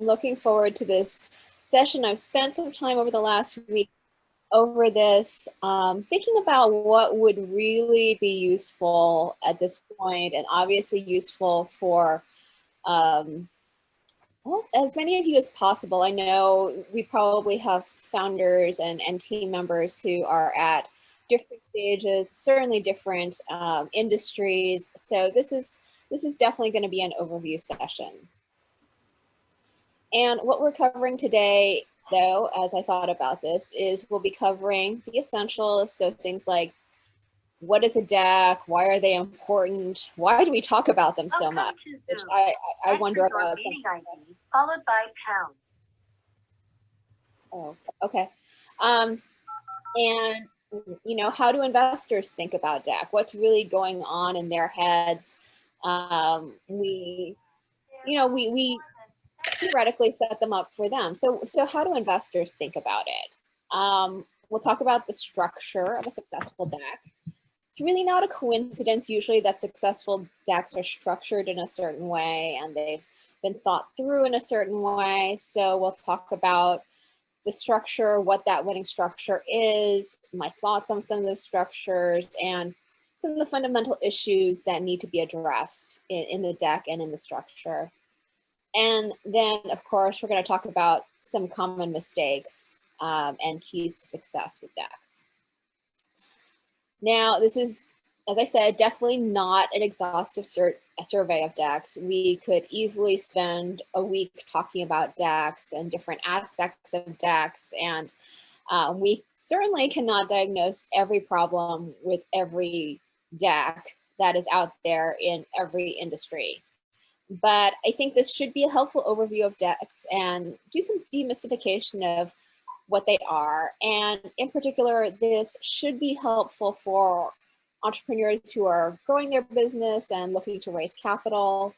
looking forward to this session. I've spent some time over the last week over this, thinking about what would really be useful at this point, and obviously useful for well, as many of you as possible. I know we probably have founders and team members who are at different stages, certainly different industries. So this is definitely going to be an overview session. And what we're covering today, though, as I thought about this, is we'll be covering the essentials. So things like, what is a DAC? Why are they important? Why do we talk about them so much? Which I wonder about. Followed by pound. Oh, okay. And you know, how do investors think about DAC? What's really going on in their heads? We theoretically set them up for them. So how do investors think about it? We'll talk about the structure of a successful DAC. It's really not a coincidence usually that successful DACs are structured in a certain way and they've been thought through in a certain way. So we'll talk about the structure, what that winning structure is, my thoughts on some of those structures, and some of the fundamental issues that need to be addressed in the DAC and in the structure. And then, of course, we're going to talk about some common mistakes and keys to success with DACs. Now, this is, as I said, definitely not an exhaustive survey of DACs. We could easily spend a week talking about DACs and different aspects of DACs, and we certainly cannot diagnose every problem with every DAC that is out there in every industry. But I think this should be a helpful overview of DACs and do some demystification of what they are. And in particular, this should be helpful for entrepreneurs who are growing their business and looking to raise capital,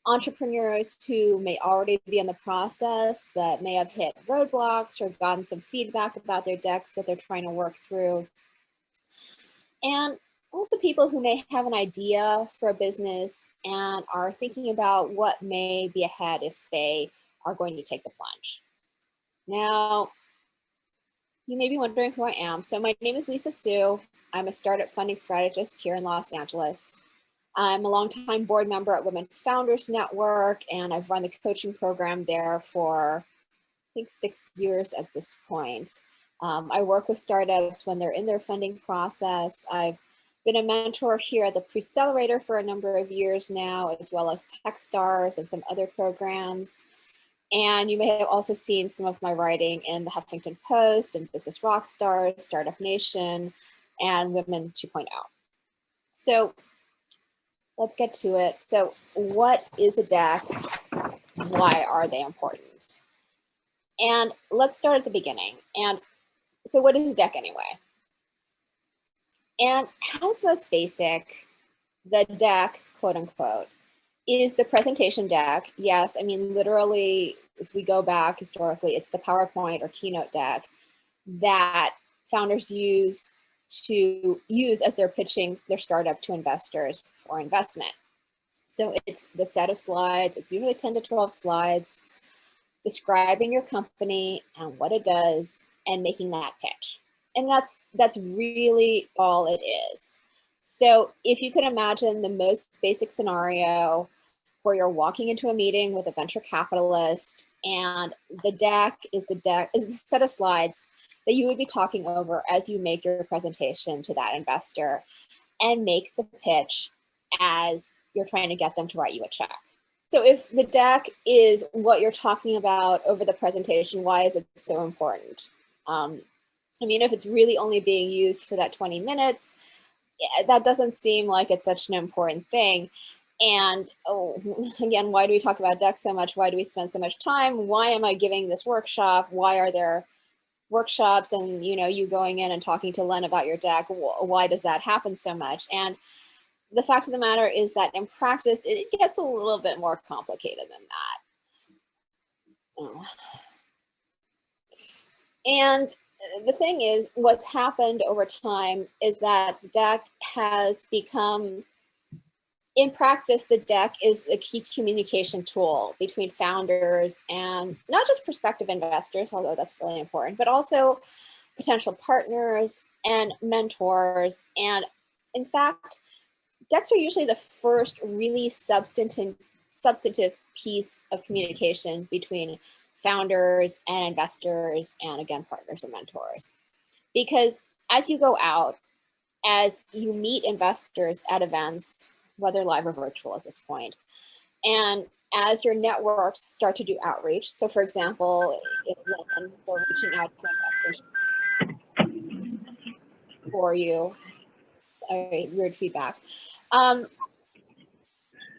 entrepreneurs who may already be in the process but may have hit roadblocks or gotten some feedback about their DACs that they're trying to work through, and also people who may have an idea for a business and are thinking about what may be ahead if they are going to take the plunge. Now, you may be wondering who I am. So my name is Lisa Tsou. I'm a startup funding strategist here in Los Angeles. I'm a longtime board member at Women Founders Network, and I've run the coaching program there for, I think, 6 years at this point. I work with startups when they're in their funding process. I've been a mentor here at the Preccelerator for a number of years now, as well as Techstars and some other programs. And you may have also seen some of my writing in the Huffington Post and Business Rockstars, Startup Nation, and Women 2.0. So let's get to it. So what is a DAC? Why are they important? And let's start at the beginning. And so what is a DAC anyway? And at its most basic, the DAC, quote unquote, is the presentation deck. Yes, I mean, literally, if we go back historically, it's the PowerPoint or Keynote deck that founders use as they're pitching their startup to investors for investment. So it's the set of slides. It's usually 10 to 12 slides describing your company and what it does and making that pitch. And that's really all it is. So if you could imagine the most basic scenario where you're walking into a meeting with a venture capitalist and the deck is the set of slides that you would be talking over as you make your presentation to that investor and make the pitch as you're trying to get them to write you a check. So if the deck is what you're talking about over the presentation, why is it so important? I mean, if it's really only being used for that 20 minutes, that doesn't seem like it's such an important thing. And again, why do we talk about DAC so much? Why do we spend so much time? Why am I giving this workshop? Why are there workshops and you going in and talking to Len about your DAC? Why does that happen so much? And the fact of the matter is that in practice, it gets a little bit more complicated than that. And the thing is, what's happened over time is that DAC has become in practice, the deck is a key communication tool between founders and not just prospective investors, although that's really important, but also potential partners and mentors. And in fact, decks are usually the first really substantive piece of communication between founders and investors and, again, partners and mentors. Because as you go out, as you meet investors at events, whether live or virtual at this point, and as your networks start to do outreach, so for example, if we're reaching out to investors for you, sorry, weird feedback,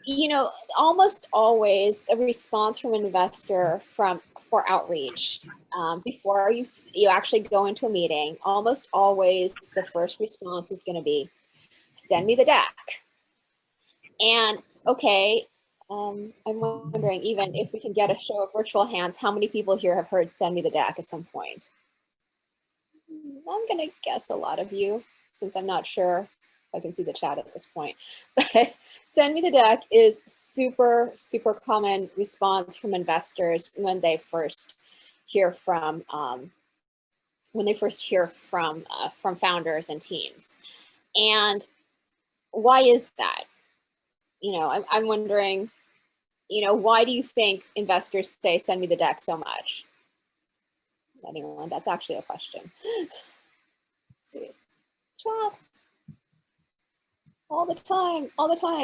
you know, almost always the response from an investor for outreach before you actually go into a meeting, almost always the first response is going to be, send me the deck. And okay, I'm wondering, even if we can get a show of virtual hands, how many people here have heard send me the deck at some point? I'm going to guess a lot of you, since I'm not sure if I can see the chat at this point. But send me the deck is super, super common response from investors when they first hear from founders and teams. And why is that? You know, I'm wondering, you know, why do you think investors say, send me the deck so much? Anyone? That's actually a question. Let's see. Chat. All the time,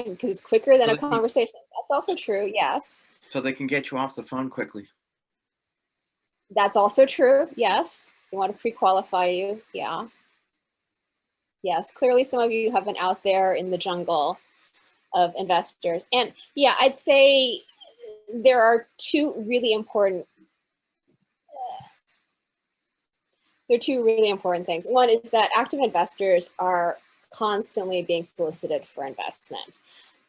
because it's quicker than a conversation. That's also true, yes. So they can get you off the phone quickly. That's also true, yes. They want to pre-qualify you, yeah. Yes, clearly some of you have been out there in the jungle of investors. And yeah, I'd say there are two really important things. One is that active investors are constantly being solicited for investment.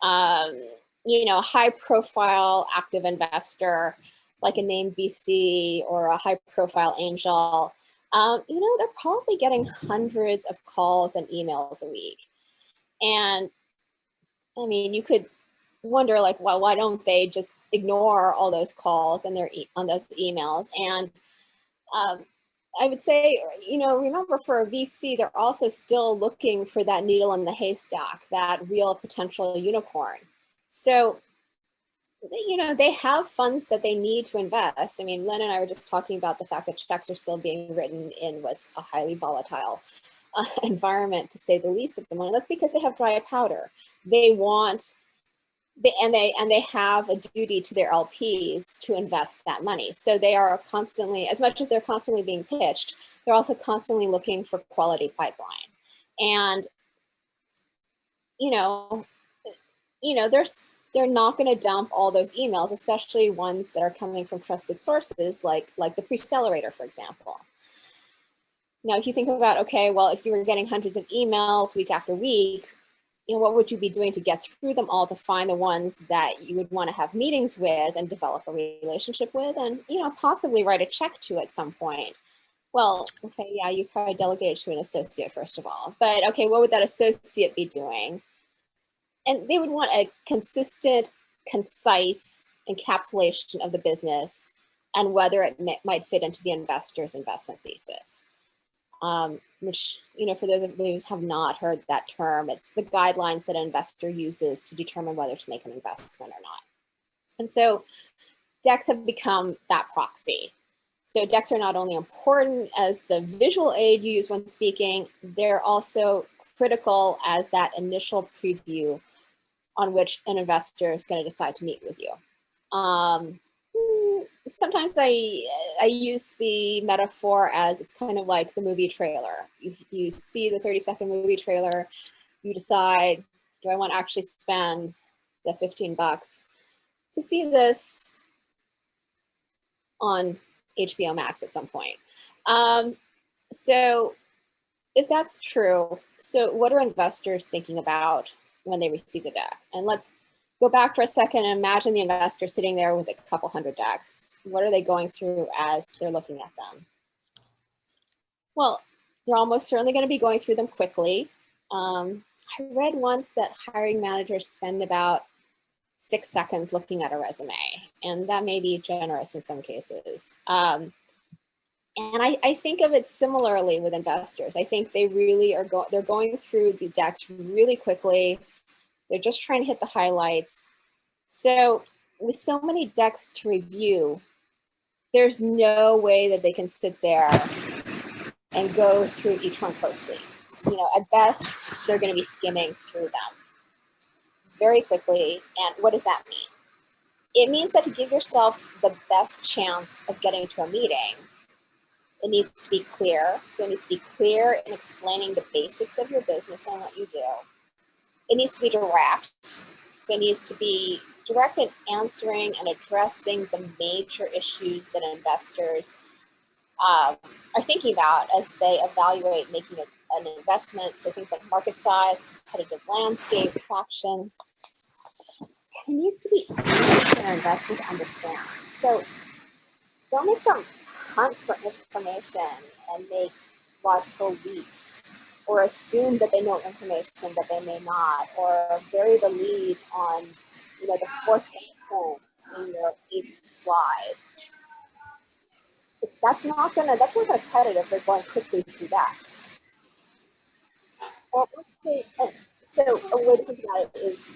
You know, high profile active investor, like a named VC or a high profile angel, you know, they're probably getting hundreds of calls and emails a week. And I mean, you could wonder, like, well, why don't they just ignore all those calls and on those emails? And I would say, you know, remember, for a VC, they're also still looking for that needle in the haystack, that real potential unicorn. So, you know, they have funds that they need to invest. I mean, Len and I were just talking about the fact that checks are still being written in what's a highly volatile environment, to say the least, at the moment. That's because they have dry powder. They have a duty to their LPs to invest that money. So they are constantly, as much as they're constantly being pitched, they're also constantly looking for quality pipeline. And, you know, they're not going to dump all those emails, especially ones that are coming from trusted sources, like the Preccelerator, for example. Now, if you think about, okay, well, if you were getting hundreds of emails week after week, you know, what would you be doing to get through them all to find the ones that you would want to have meetings with and develop a relationship with, and, you know, possibly write a check to at some point? Well, okay, yeah, you probably delegate it to an associate, first of all. But okay, what would that associate be doing? And they would want a consistent, concise encapsulation of the business and whether it might fit into the investor's investment thesis. Which, you know, for those of you who have not heard that term, it's the guidelines that an investor uses to determine whether to make an investment or not. And so decks have become that proxy. So decks are not only important as the visual aid used when speaking, they're also critical as that initial preview on which an investor is going to decide to meet with you. Sometimes I use the metaphor as it's kind of like the movie trailer. You see the 30-second movie trailer, you decide, do I want to actually spend the $15 to see this on HBO Max at some point? So if that's true, so what are investors thinking about when they receive the deck? And let's go back for a second and imagine the investor sitting there with a couple hundred decks. What are they going through as they're looking at them? Well, they're almost certainly going to be going through them quickly. I read once that hiring managers spend about 6 seconds looking at a resume, and that may be generous in some cases. And I think of it similarly with investors. I think they really are they're going through the decks really quickly. They're just trying to hit the highlights. So with so many decks to review, there's no way that they can sit there and go through each one closely. You know, at best, they're going to be skimming through them very quickly. And what does that mean? It means that to give yourself the best chance of getting to a meeting, it needs to be clear. So it needs to be clear in explaining the basics of your business and what you do. It needs to be direct. So it needs to be direct in answering and addressing the major issues that investors are thinking about as they evaluate making an investment. So things like market size, competitive landscape, traction. It needs to be easy for an investor to understand. So don't make them hunt for information and make logical leaps, or assume that they know information that they may not, or bury the lead on, you know, the fourth point in your 8th slide. That's not gonna cut it if they're going quickly through decks. Well, let's say, so a way to think about it is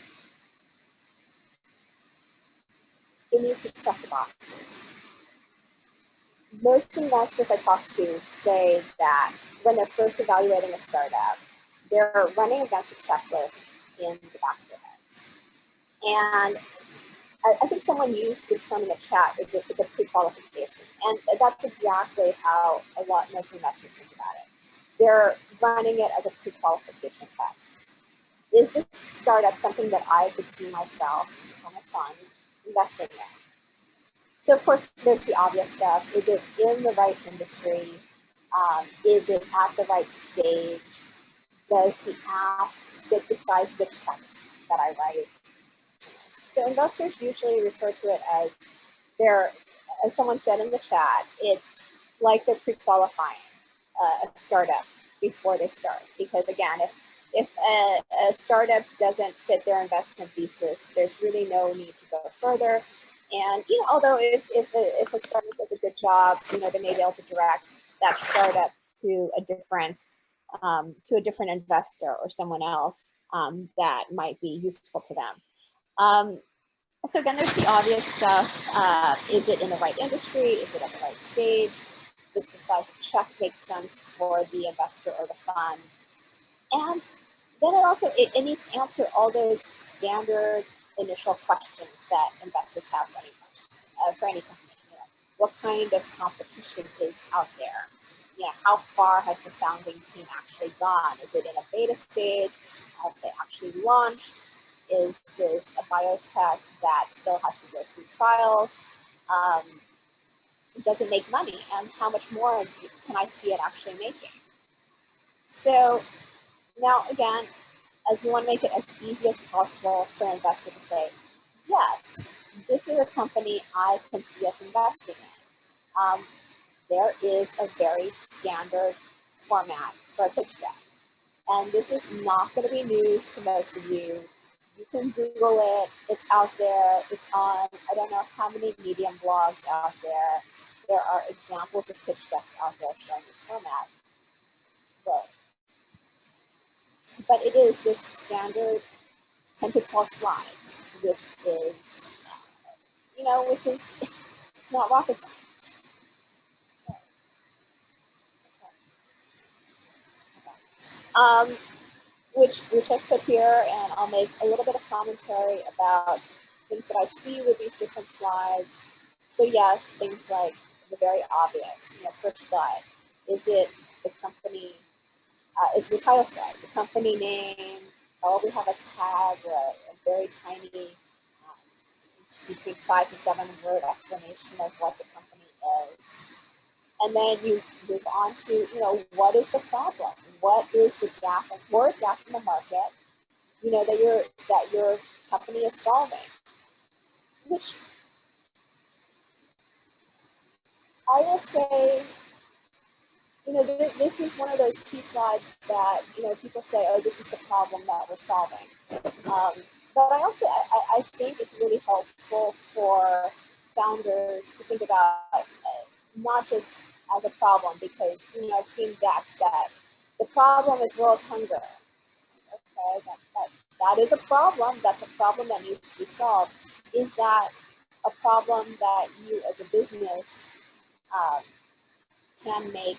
it needs to check the boxes. Most investors I talk to say that when they're first evaluating a startup, they're running against a checklist in the back of their heads. And I think someone used the term in the chat, it's a pre-qualification. And that's exactly how most investors think about it. They're running it as a pre-qualification test. Is this startup something that I could see myself on a fund investing in? So of course, there's the obvious stuff. Is it in the right industry? Is it at the right stage? Does the ask fit the size of the checks that I write? So investors usually refer to it as as someone said in the chat, it's like they're pre-qualifying a startup before they start. Because again, if a startup doesn't fit their investment thesis, there's really no need to go further. And you know, although if a startup does a good job, you know, they may be able to direct that startup to a different investor or someone else that might be useful to them. So again, there's the obvious stuff. Is it in the right industry? Is it at the right stage? Does the size of the check make sense for the investor or the fund? And then it needs to answer all those standard initial questions that investors have for any company. You know, what kind of competition is out there? You know, how far has the founding team actually gone? Is it in a beta stage? Have they actually launched? Is this a biotech that still has to go through trials? Does it make money? And how much more can I see it actually making? So now again, as we want to make it as easy as possible for an investor to say, yes, this is a company I can see us investing in. There is a very standard format for a pitch deck. And this is not going to be news to most of you. You can Google it, it's out there, it's on, I don't know how many Medium blogs out there. There are examples of pitch decks out there showing this format. But it is this standard 10 to 12 slides, which is, you know, it's not rocket science. Which I put here, and I'll make a little bit of commentary about things that I see with these different slides. So yes, things like the very obvious, you know, first slide. Is it the company, is the title slide, the company name, or we have a tag or a very tiny, between 5 to 7 word explanation of what the company is. And then you move on to, you know, what is the problem? What is the gap in the market, you know, that your company is solving? Which I will say you know, this is one of those key slides that, you know, people say, oh, this is the problem that we're solving. But I think it's really helpful for founders to think about not just as a problem, because, you know, I've seen decks that the problem is world hunger. Okay, that is a problem. That's a problem that needs to be solved. Is that a problem that you as a business can make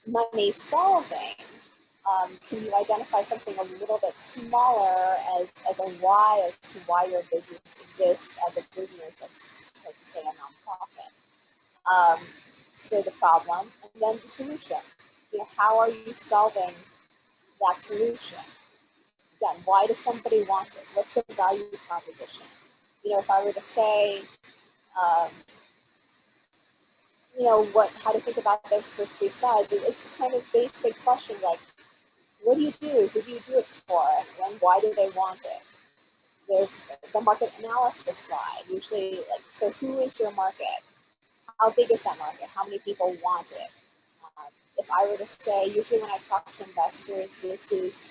money solving? Can you identify something a little bit smaller as a why as to why your business exists as a business as opposed to, say, a nonprofit? So the problem, and then the solution. You know, how are you solving that solution? Again, why does somebody want this? What's the value proposition? You know, if I were to say, you know, how to think about those first three slides, it's the kind of basic question like, what do you do? Who do you do it for? And why do they want it? There's the market analysis slide. Usually, like, so who is your market? How big is that market? How many people want it? If I were to say, usually when I talk to investors, this is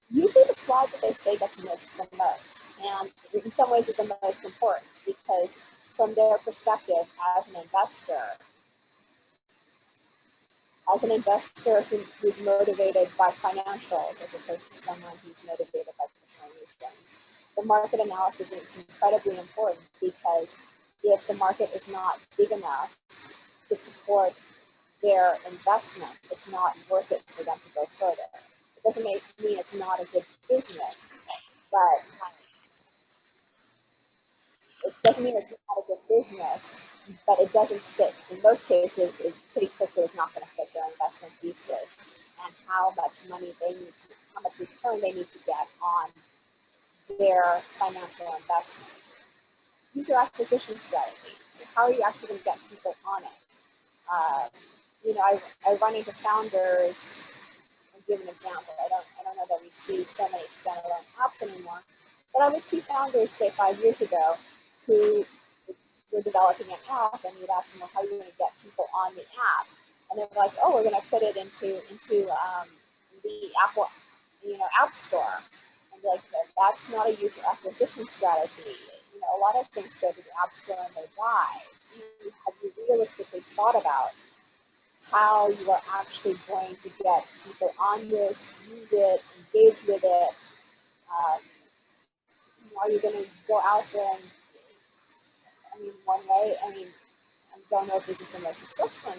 usually the slide that they say gets missed the most. And in some ways, it's the most important because from their perspective as an investor who's motivated by financials as opposed to someone who's motivated by personal reasons, the market analysis is incredibly important because if the market is not big enough to support their investment, it's not worth it for them to go further. It doesn't mean it's not a good business, but it doesn't mean it's not a good business, but it doesn't fit. In most cases, it pretty quickly is not going to fit their investment thesis and how much money they need to, how much return they need to get on their financial investment. User acquisition strategy. So how are you actually going to get people on it? You know, I run into founders. I'll give an example. I don't know that we see so many standalone apps anymore, but I would see founders, say 5 years ago, who were developing an app, and you'd ask them, well, how are you going to get people on the app? And they're like, oh, we're going to put it into the Apple, you know, App Store. And like, that's not a user acquisition strategy. You know, a lot of things go to the App Store and they die. Have you realistically thought about how you are actually going to get people on this, use it, engage with it? Are you going to go out there and, I mean, one way, I mean, I don't know if this is the most successful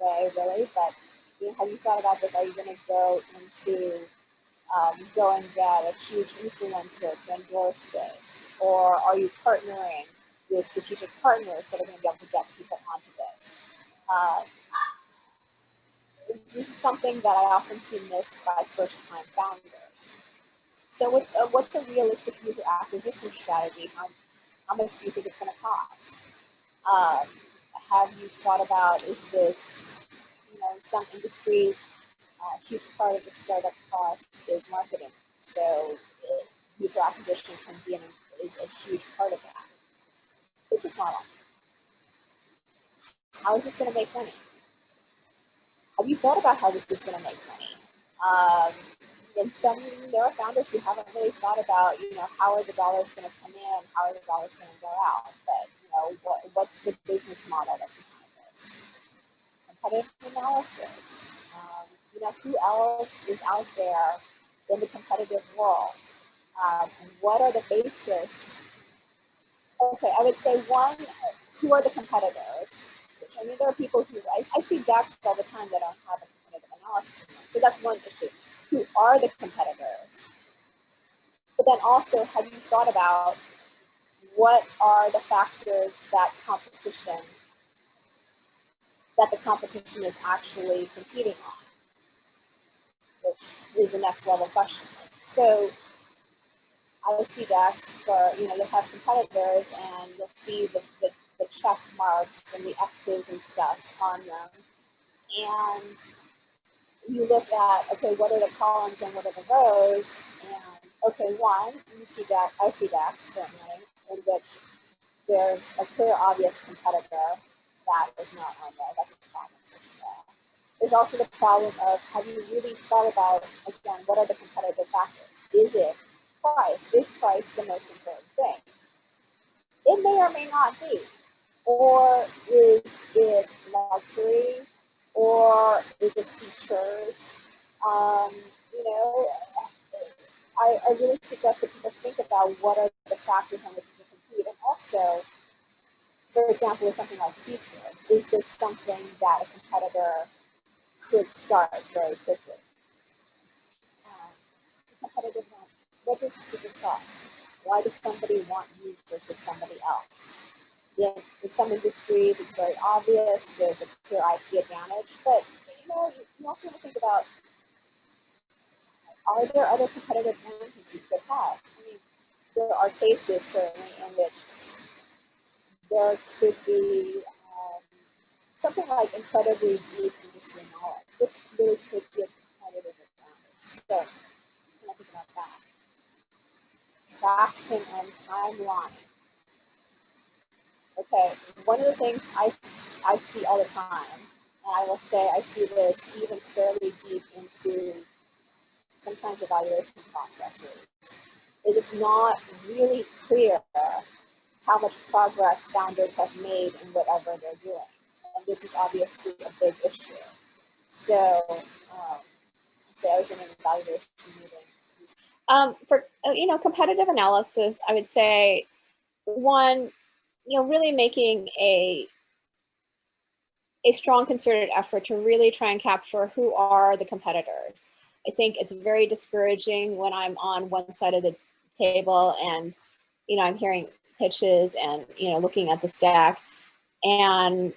way, really, but you know, have you thought about this? Are you going to go into, go and get a huge influencer to endorse this? Or are you partnering with strategic partners that are going to be able to get people onto this? This is something that I often see missed by first-time founders. So what's a realistic user acquisition strategy? How much do you think it's going to cost? Have you thought about, is this, you know, in some industries, a huge part of the startup cost is marketing. So user acquisition is a huge part of that. Business model. How is this going to make money? Have you thought about how this is going to make money? And there are founders who haven't really thought about, you know, how are the dollars going to come in, how are the dollars going to go out, but, you know, what's the business model that's behind this? Competitive analysis. You know, who else is out there in the competitive world? And what are the basis? Okay, I would say one, who are the competitors? I mean, there are people who, I see decks all the time that don't have a competitive analysis in them. So that's one issue. Who are the competitors? But then also, have you thought about what are the factors that the competition is actually competing on? Which is a next level question. So I see decks where, you know, you'll have competitors and you'll see the check marks and the X's and stuff on them. And you look at, okay, what are the columns and what are the rows? And okay, one, I see decks certainly, in which there's a clear, obvious competitor that is not on there. That's a problem, There's also the problem of, have you really thought about, again, what are the competitive factors? Is it price? Is price the most important thing? It may or may not be. Or is it luxury? Or is it features? You know, I really suggest that people think about what are the factors on which you compete. And also, for example, with something like features, is this something that a competitor could start very quickly? Competitive advantage. What is the secret sauce? Why does somebody want you versus somebody else? In some industries, it's very obvious. There's a clear IP advantage, but you know, you also want to think about, are there other competitive advantages you could have? I mean, there are cases certainly in which there could be something like incredibly deep industry knowledge, which really could be a competitive advantage. So, when I think about that, traction and timeline. Okay, one of the things I see all the time, and I will say I see this even fairly deep into sometimes evaluation processes, is it's not really clear how much progress founders have made in whatever they're doing. And this is obviously a big issue. So, say I was in an evaluation meeting. For competitive analysis, I would say, one, really making a strong concerted effort to really try and capture who are the competitors. I think it's very discouraging when I'm on one side of the table and, I'm hearing pitches and, looking at the stack and,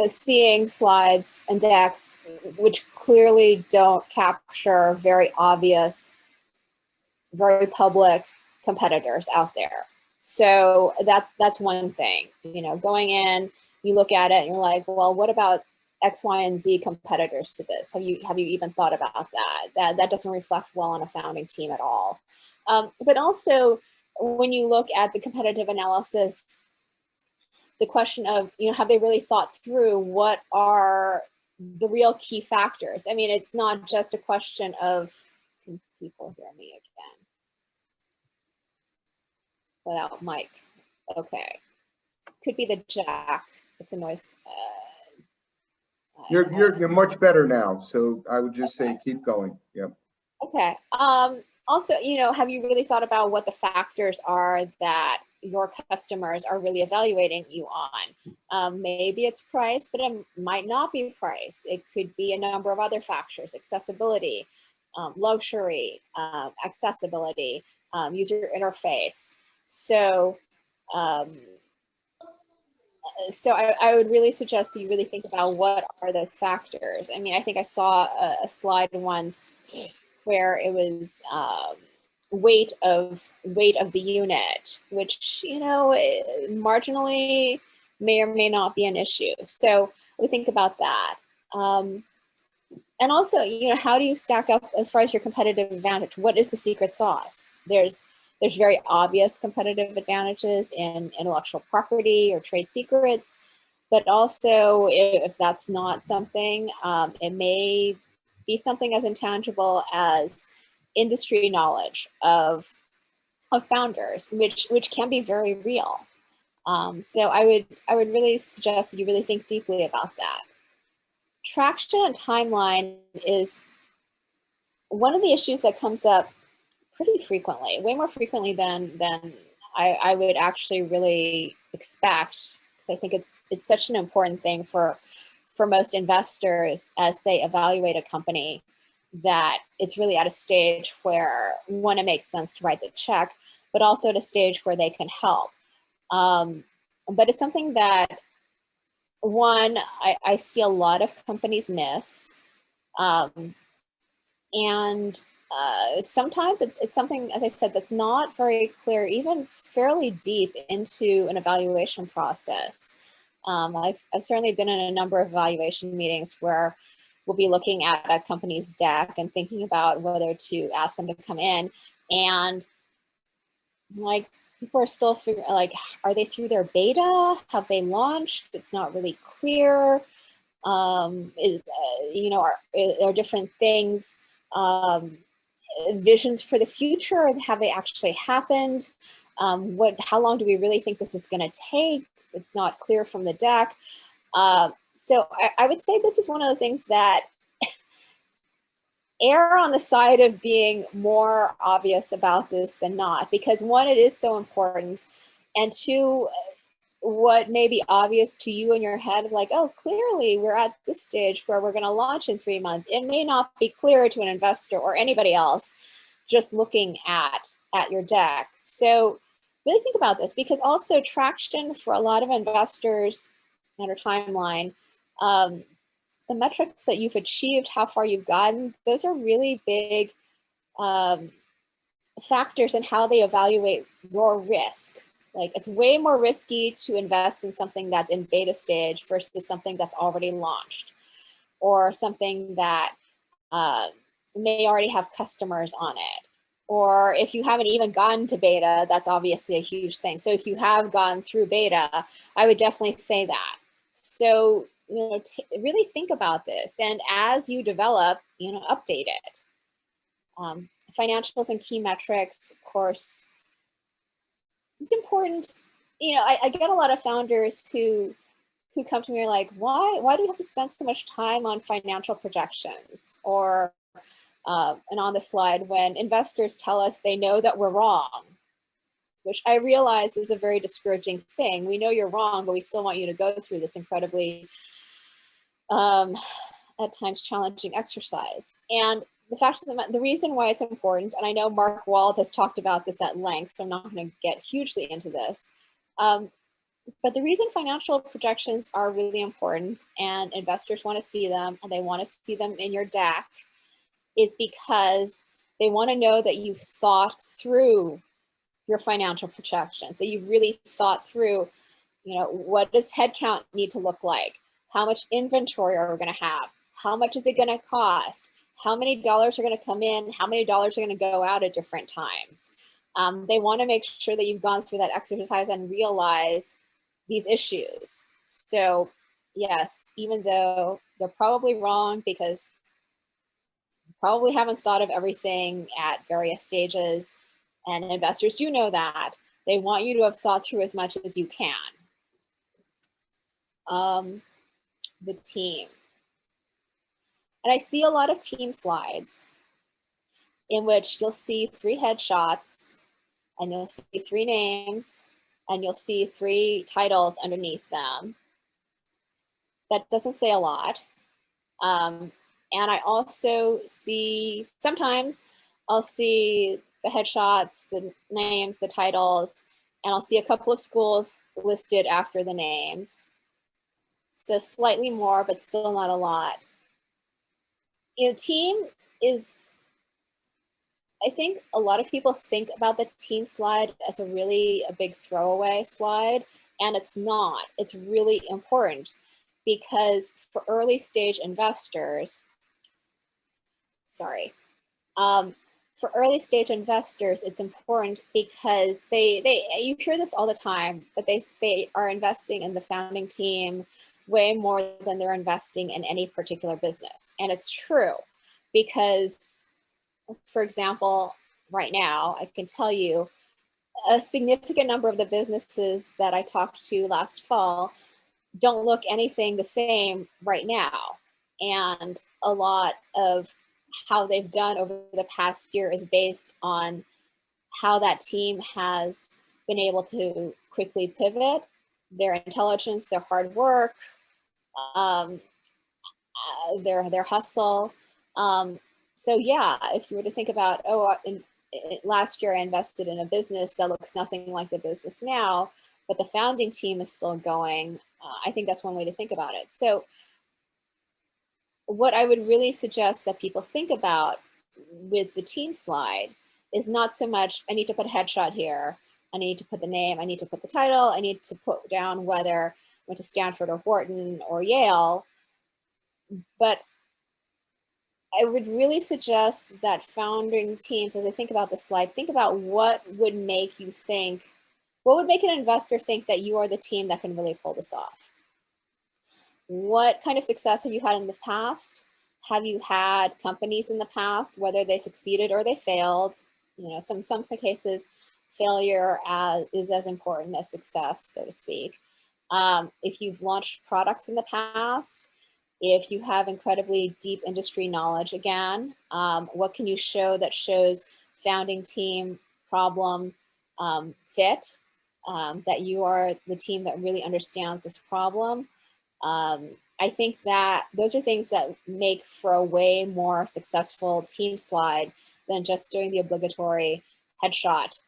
seeing slides and decks which clearly don't capture very obvious, very public competitors out there. So that's one thing, going in, you look at it and you're like, well, what about X, Y, and Z competitors to this? Have you even thought about that? That doesn't reflect well on a founding team at all. But also, when you look at the competitive analysis, the question of, have they really thought through what are the real key factors? I mean, it's not just a question of, can people hear me again? Without mic. Okay. Could be the jack. It's a noise. You're much better now. So I would just say keep going. Yep. Okay. Also, have you really thought about what the factors are that your customers are really evaluating you on? Maybe it's price, but it might not be price. It could be a number of other factors: accessibility, luxury, accessibility, user interface. So, I would really suggest that you really think about what are those factors. I mean, I think I saw a slide once where it was weight of the unit, which marginally may or may not be an issue. So we think about that. And also, how do you stack up as far as your competitive advantage? What is the secret sauce? There's very obvious competitive advantages in intellectual property or trade secrets, but also if that's not something, it may be something as intangible as industry knowledge of founders, which can be very real. So I would really suggest that you really think deeply about that. Traction and timeline is one of the issues that comes up pretty frequently, way more frequently than I would actually really expect, because I think it's such an important thing for most investors as they evaluate a company, that it's really at a stage where, one, it makes sense to write the check, but also at a stage where they can help. But it's something that, one, I see a lot of companies miss. And sometimes it's something, as I said, that's not very clear, even fairly deep into an evaluation process. I've certainly been in a number of evaluation meetings where we'll be looking at a company's deck and thinking about whether to ask them to come in, and like, people are still figuring, like, are they through their beta? Have they launched? It's not really clear. Are different things visions for the future? Have they actually happened? How long do we really think this is going to take? It's not clear from the deck. So I would say this is one of the things that err on the side of being more obvious about this than not, because one, it is so important, and two, what may be obvious to you in your head, like, oh, clearly we're at this stage where we're going to launch in 3 months. It may not be clear to an investor or anybody else just looking at your deck. So really think about this, because also traction for a lot of investors on our timeline, the metrics that you've achieved, how far you've gotten, those are really big factors in how they evaluate your risk. Like, it's way more risky to invest in something that's in beta stage versus something that's already launched, or something that may already have customers on it. Or if you haven't even gotten to beta, that's obviously a huge thing. So if you have gone through beta, I would definitely say that. So, really think about this. And as you develop, update it. Financials and key metrics, of course, it's important. I get a lot of founders who come to me and are like, why do you have to spend so much time on financial projections? Or, and on the slide, when investors tell us they know that we're wrong, which I realize is a very discouraging thing. We know you're wrong, but we still want you to go through this incredibly, at times, challenging exercise. And the fact of the reason why it's important, and I know Mark Wald has talked about this at length, so I'm not going to get hugely into this, but the reason financial projections are really important and investors want to see them, and they want to see them in your deck, is because they want to know that you've thought through your financial projections, that you've really thought through, what does headcount need to look like? How much inventory are we going to have? How much is it going to cost? How many dollars are going to come in? How many dollars are going to go out at different times? They want to make sure that you've gone through that exercise and realize these issues. So yes, even though they're probably wrong, because you probably haven't thought of everything at various stages, and investors do know that, they want you to have thought through as much as you can. The team. And I see a lot of team slides in which you'll see 3 headshots, and you'll see 3 names, and you'll see 3 titles underneath them. That doesn't say a lot. And I also see, sometimes I'll see the headshots, the names, the titles, and I'll see a couple of schools listed after the names. So slightly more, but still not a lot. Team is, I think a lot of people think about the team slide as a big throwaway slide, and it's not. It's really important, because for early stage investors, for early stage investors, it's important because you hear this all the time, that they are investing in the founding team way more than they're investing in any particular business. And it's true, because, for example, right now, I can tell you a significant number of the businesses that I talked to last fall don't look anything the same right now. And a lot of how they've done over the past year is based on how that team has been able to quickly pivot, their intelligence, their hard work, their hustle. So yeah, if you were to think about, last year I invested in a business that looks nothing like the business now, but the founding team is still going, I think that's one way to think about it. So what I would really suggest that people think about with the team slide is not so much, I need to put a headshot here, I need to put the name, I need to put the title, I need to put down whether I went to Stanford or Wharton or Yale. But I would really suggest that founding teams, as I think about the slide, think about what would make you think, what would make an investor think that you are the team that can really pull this off. what kind of success have you had in the past? Have you had companies in the past, whether they succeeded or they failed? You know, some cases, failure is as important as success, so to speak. If you've launched products in the past, if you have incredibly deep industry knowledge, again, what can you show that shows founding team problem fit, that you are the team that really understands this problem? I think that those are things that make for a way more successful team slide than just doing the obligatory headshot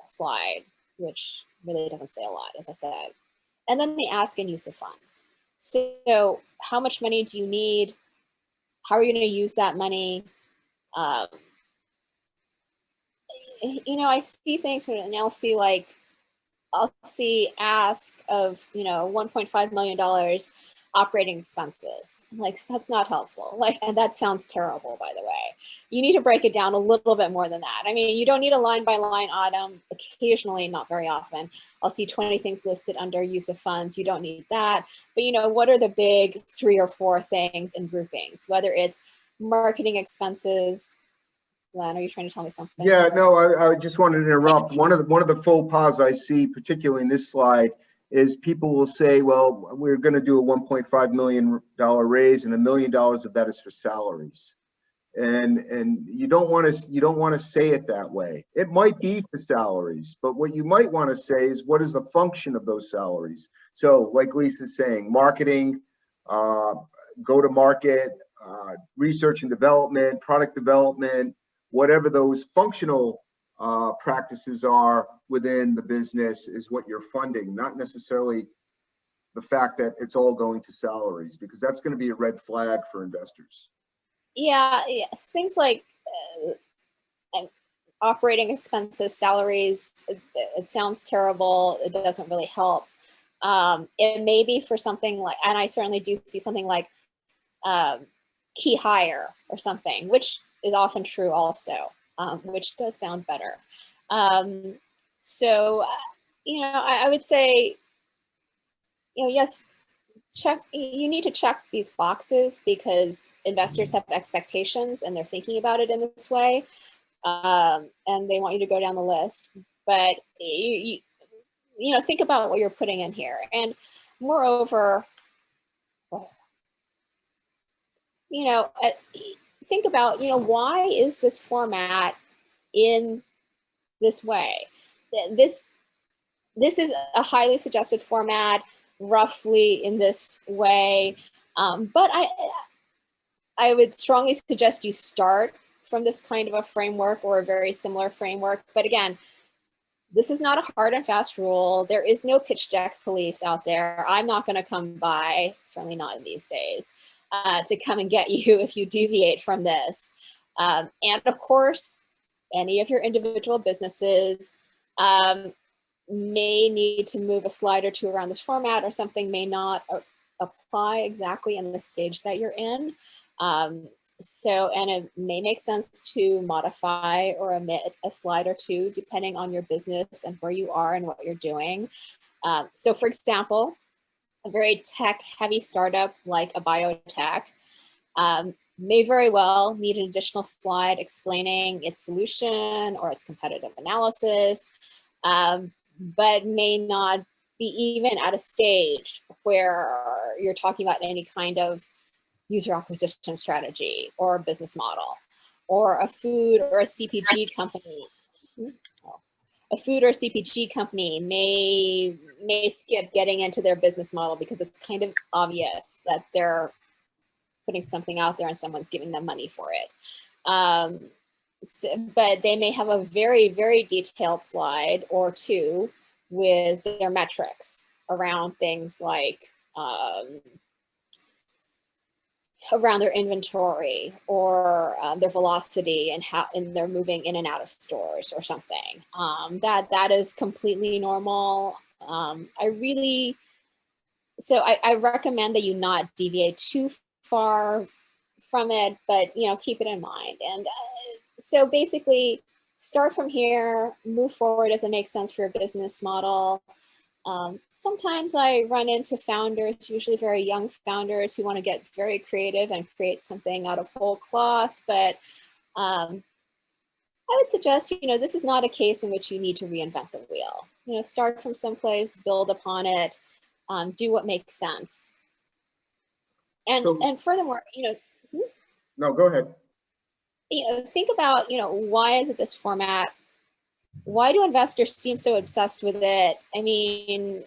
slide, which really doesn't say a lot, as I said. And then the ask and use of funds. So how much money do you need? How are you going to use that money? You know, I see things and I'll see ask of, you know, $1.5 million operating expenses. Like, that's not helpful. Like, and that sounds terrible, by the way. You need to break it down a little bit more than that. I mean, you don't need a line by line item. Occasionally, not very often, I'll see 20 things listed under use of funds. You don't need that. But, you know, what are the big 3 or 4 things and groupings, whether it's marketing expenses? Len, are you trying to tell me something? Yeah, no, I just wanted to interrupt. One of the faux pas I see, particularly in this slide, is people will say, well, we're going to do a $1.5 million raise and $1 million of that is for salaries. And you don't want to say it that way. It might be for salaries, but what you might want to say is, what is the function of those salaries? So like Lisa's saying, marketing, go to market, research and development, product development, whatever those functional practices are within the business is what you're funding, not necessarily the fact that it's all going to salaries, because that's going to be a red flag for investors. Yeah, yes. Things like operating expenses, salaries, it sounds terrible. It doesn't really help. It may be for something like, and I certainly do see something like key hire or something, which is often true also, which does sound better. So, you know, I would say, you know, yes, you need to check these boxes because investors have expectations and they're thinking about it in this way, and they want you to go down the list. But you know, think about what you're putting in here, and moreover, you know, think about, you know, why is this format in this way? This is a highly suggested format, roughly in this way, but I would strongly suggest you start from this kind of a framework or a very similar framework. But again, this is not a hard and fast rule. There is no pitch deck police out there. I'm not going to come by, certainly not in these days, to come and get you if you deviate from this. And of course, any of your individual businesses may need to move a slide or two around this format, or something may not apply exactly in the stage that you're in. So, and it may make sense to modify or omit a slide or two, depending on your business and where you are and what you're doing. So for example, a very tech heavy startup like a biotech may very well need an additional slide explaining its solution or its competitive analysis, but may not be even at a stage where you're talking about any kind of user acquisition strategy or business model. Or a food or a CPG company. A food or CPG company may skip getting into their business model because it's kind of obvious that they're putting something out there and someone's giving them money for it. But they may have a very, very detailed slide or two with their metrics around things like around their inventory or their velocity and how they're moving in and out of stores or something. That is completely normal. I recommend that you not deviate too far from it, but you know, keep it in mind. And so basically, start from here, move forward as it makes sense for your business model. Sometimes I run into founders, usually very young founders, who want to get very creative and create something out of whole cloth. But I would suggest, this is not a case in which you need to reinvent the wheel. Start from someplace, build upon it, do what makes sense. And furthermore, No, go ahead. Think about, why is it this format? Why do investors seem so obsessed with it? I mean,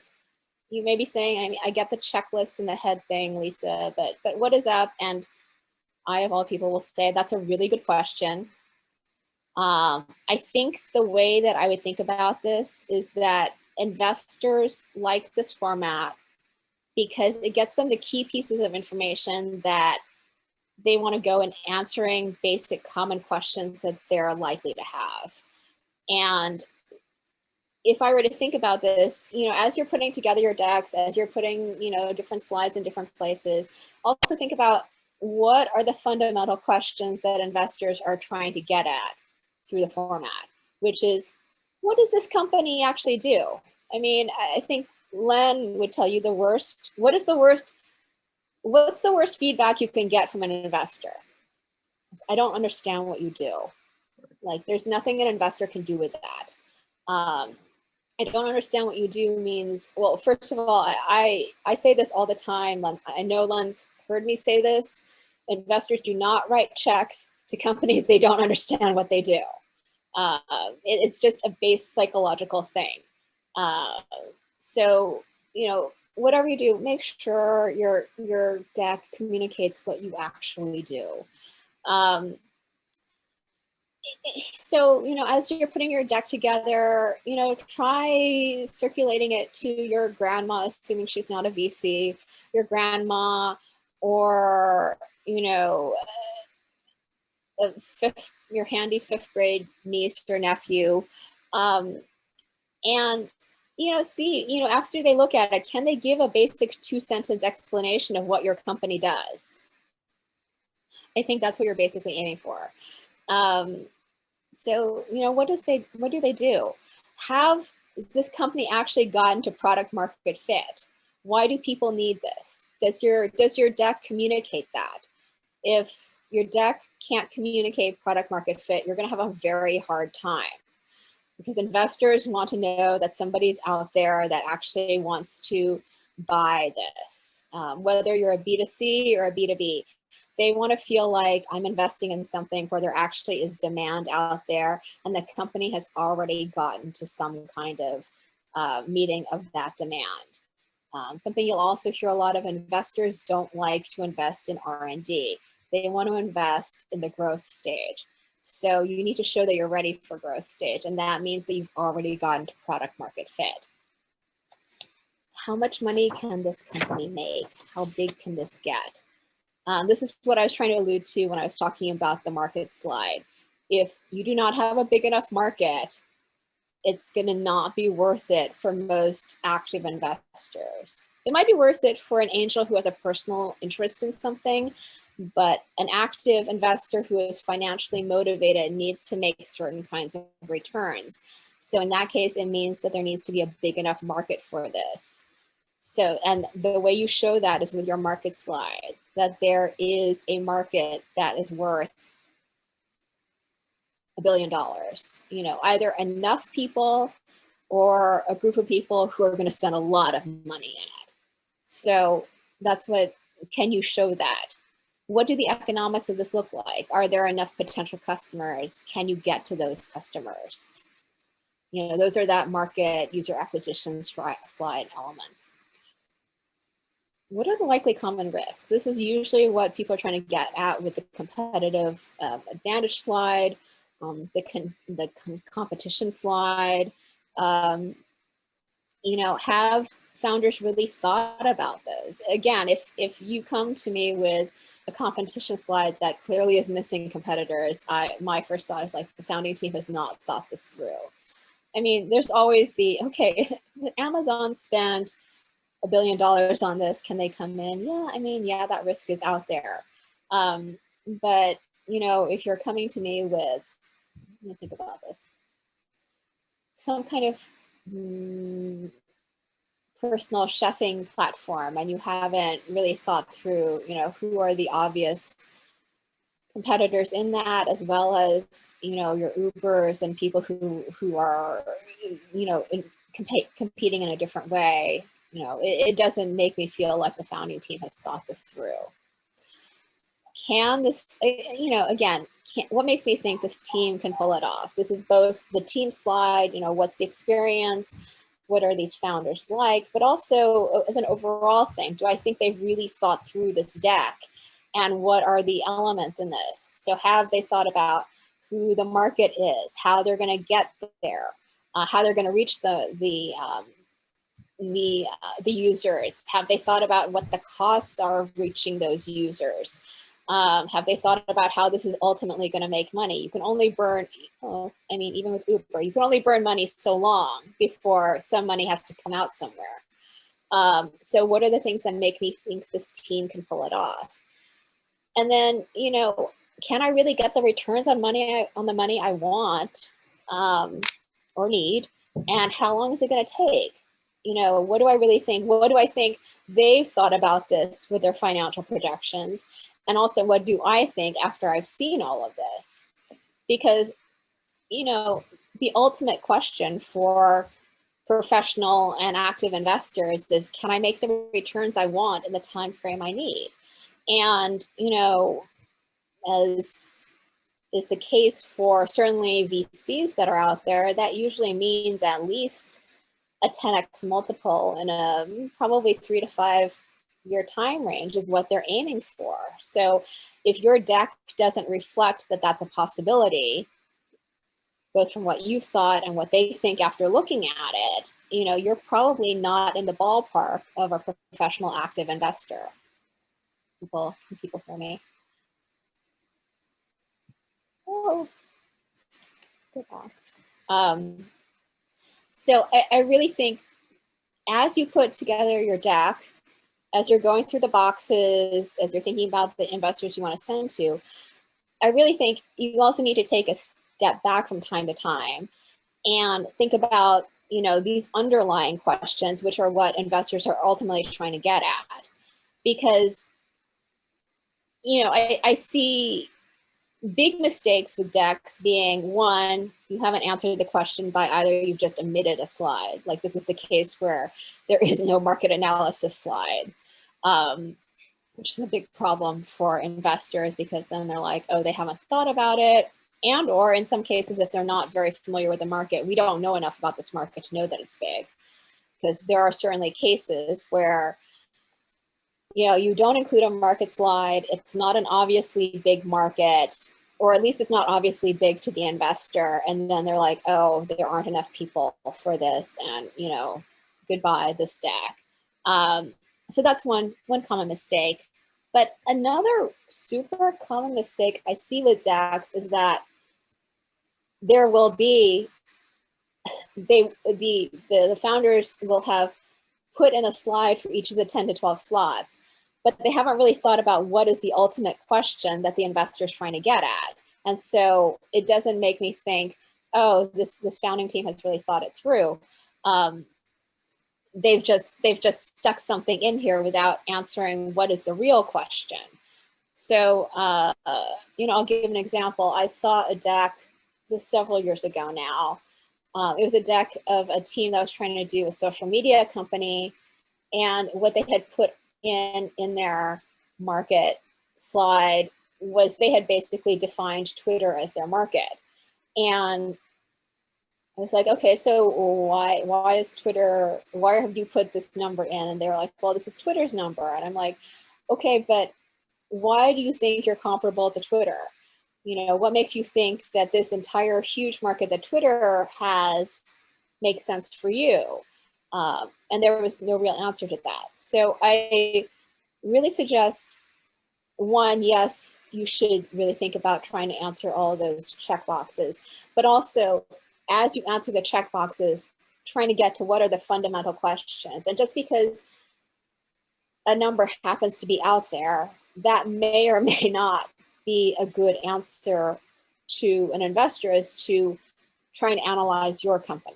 you may be saying, I get the checklist and the head thing, Lisa, but what is up? And I, of all people, will say that's a really good question. I think the way that I would think about this is that investors like this format because it gets them the key pieces of information that they want to go in answering basic common questions that they're likely to have. And if I were to think about this, as you're putting together your decks, as you're putting, different slides in different places, also think about what are the fundamental questions that investors are trying to get at through the format, which is, what does this company actually do? I mean, I think Len would tell you what's the worst feedback you can get from an investor? I don't understand what you do. Like, there's nothing an investor can do with that. I don't understand what you do means, well, first of all, I say this all the time. I know Len's heard me say this. Investors do not write checks to companies they don't understand what they do. It's just a base psychological thing. So, whatever you do, make sure your deck communicates what you actually do. So, as you're putting your deck together, try circulating it to your grandma, assuming she's not a VC, your grandma, or, your handy fifth grade niece or nephew. And, see, after they look at it, can they give a basic 2-sentence explanation of what your company does? I think that's what you're basically aiming for. So, what do they do? Have this company actually gotten to product market fit? Why do people need this? Does your deck communicate that? If your deck can't communicate product market fit, you're going to have a very hard time, because investors want to know that somebody's out there that actually wants to buy this, whether you're a B2C or a B2B. They want to feel like I'm investing in something where there actually is demand out there and the company has already gotten to some kind of meeting of that demand. Something you'll also hear a lot of investors don't like to invest in R&D. They want to invest in the growth stage. So you need to show that you're ready for growth stage, and that means that you've already gotten to product market fit. How much money can this company make? How big can this get? This is what I was trying to allude to when I was talking about the market slide. If you do not have a big enough market, it's going to not be worth it for most active investors. It might be worth it for an angel who has a personal interest in something, but an active investor who is financially motivated needs to make certain kinds of returns. So in that case, it means that there needs to be a big enough market for this. So, and the way you show that is with your market slide, that there is a market that is worth $1 billion, either enough people or a group of people who are going to spend a lot of money in it. So that's can you show that? What do the economics of this look like? Are there enough potential customers? Can you get to those customers? Those are that market user acquisition slide elements. What are the likely common risks? This is usually what people are trying to get at with the competitive advantage slide, the competition slide. Have founders really thought about those? Again, if you come to me with a competition slide that clearly is missing competitors, my first thought is like, the founding team has not thought this through. I mean, there's always okay, Amazon spent $1 billion on this, can they come in? Yeah, I mean, yeah, that risk is out there. But, if you're coming to me with, let me think about this, some kind of personal chefing platform and you haven't really thought through, who are the obvious competitors in that, as well as, your Ubers and people who are, competing in a different way, it doesn't make me feel like the founding team has thought this through. Can this, again, what makes me think this team can pull it off? This is both the team slide, what's the experience, what are these founders like, but also as an overall thing, do I think they've really thought through this deck and what are the elements in this? So have they thought about who the market is, how they're going to get there, how they're going to reach the users? Have they thought about what the costs are of reaching those users? Have they thought about how this is ultimately going to make money? You can only burn, even with Uber, you can only burn money so long before some money has to come out somewhere. So what are the things that make me think this team can pull it off? And then, can I really get the returns on the money I want or need? And how long is it going to take? What do I really think? What do I think they've thought about this with their financial projections? And also, what do I think after I've seen all of this? Because, the ultimate question for professional and active investors is, can I make the returns I want in the time frame I need? And, as is the case for certainly VCs that are out there, that usually means at least a 10x multiple in a probably 3 to 5 year time range is what they're aiming for. So if your deck doesn't reflect that that's a possibility, both from what you've thought and what they think after looking at it, you're probably not in the ballpark of a professional active investor. Can people hear me? Oh, good talk. So I really think as you put together your deck, as you're going through the boxes, as you're thinking about the investors you want to send to, I really think you also need to take a step back from time to time and think about, these underlying questions, which are what investors are ultimately trying to get at. Because, I see big mistakes with decks being, one, you haven't answered the question by either you've just omitted a slide. Like this is the case where there is no market analysis slide, which is a big problem for investors because then they're like, oh, they haven't thought about it. And or in some cases, if they're not very familiar with the market, we don't know enough about this market to know that it's big. Because there are certainly cases where you don't include a market slide, it's not an obviously big market, or at least it's not obviously big to the investor. And then they're like, oh, there aren't enough people for this and, goodbye, this deck. So that's one common mistake. But another super common mistake I see with decks is that there will be, the founders will have put in a slide for each of the 10 to 12 slots, but they haven't really thought about what is the ultimate question that the investor is trying to get at. And so it doesn't make me think, oh, this founding team has really thought it through. They've just stuck something in here without answering what is the real question. So, I'll give an example. I saw a deck several years ago now. It was a deck of a team that was trying to do a social media company, and what they had put in their market slide was they had basically defined Twitter as their market. And I was like, okay, so why is Twitter, why have you put this number in? And they were like, well, this is Twitter's number. And I'm like, okay, but why do you think you're comparable to Twitter? What makes you think that this entire huge market that Twitter has makes sense for you? And there was no real answer to that. So I really suggest, one, yes, you should really think about trying to answer all of those check boxes, but also as you answer the check boxes, trying to get to what are the fundamental questions. And just because a number happens to be out there, that may or may not be a good answer to an investor as to trying to analyze your company.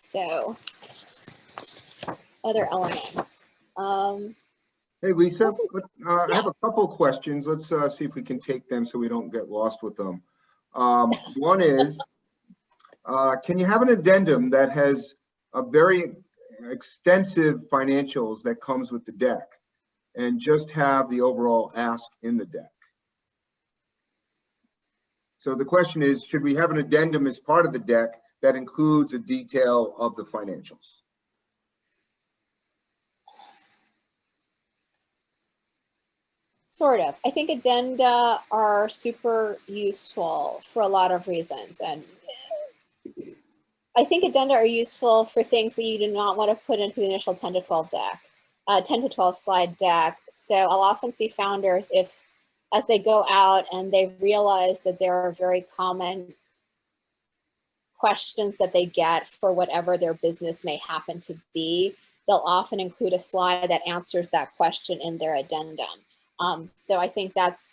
So other elements. Hey, Lisa, Awesome. I have a couple questions. Let's see if we can take them so we don't get lost with them. One is, can you have an addendum that has a very extensive financials that comes with the deck and just have the overall ask in the deck? So the question is, should we have an addendum as part of the deck that includes a detail of the financials? Sort of. I think addenda are super useful for a lot of reasons. And I think addenda are useful for things that you do not want to put into the initial 10 to 12 deck, 10 to 12 slide deck. So I'll often see founders, as they go out and they realize that there are very common questions that they get for whatever their business may happen to be, they'll often include a slide that answers that question in their addendum. So I think that's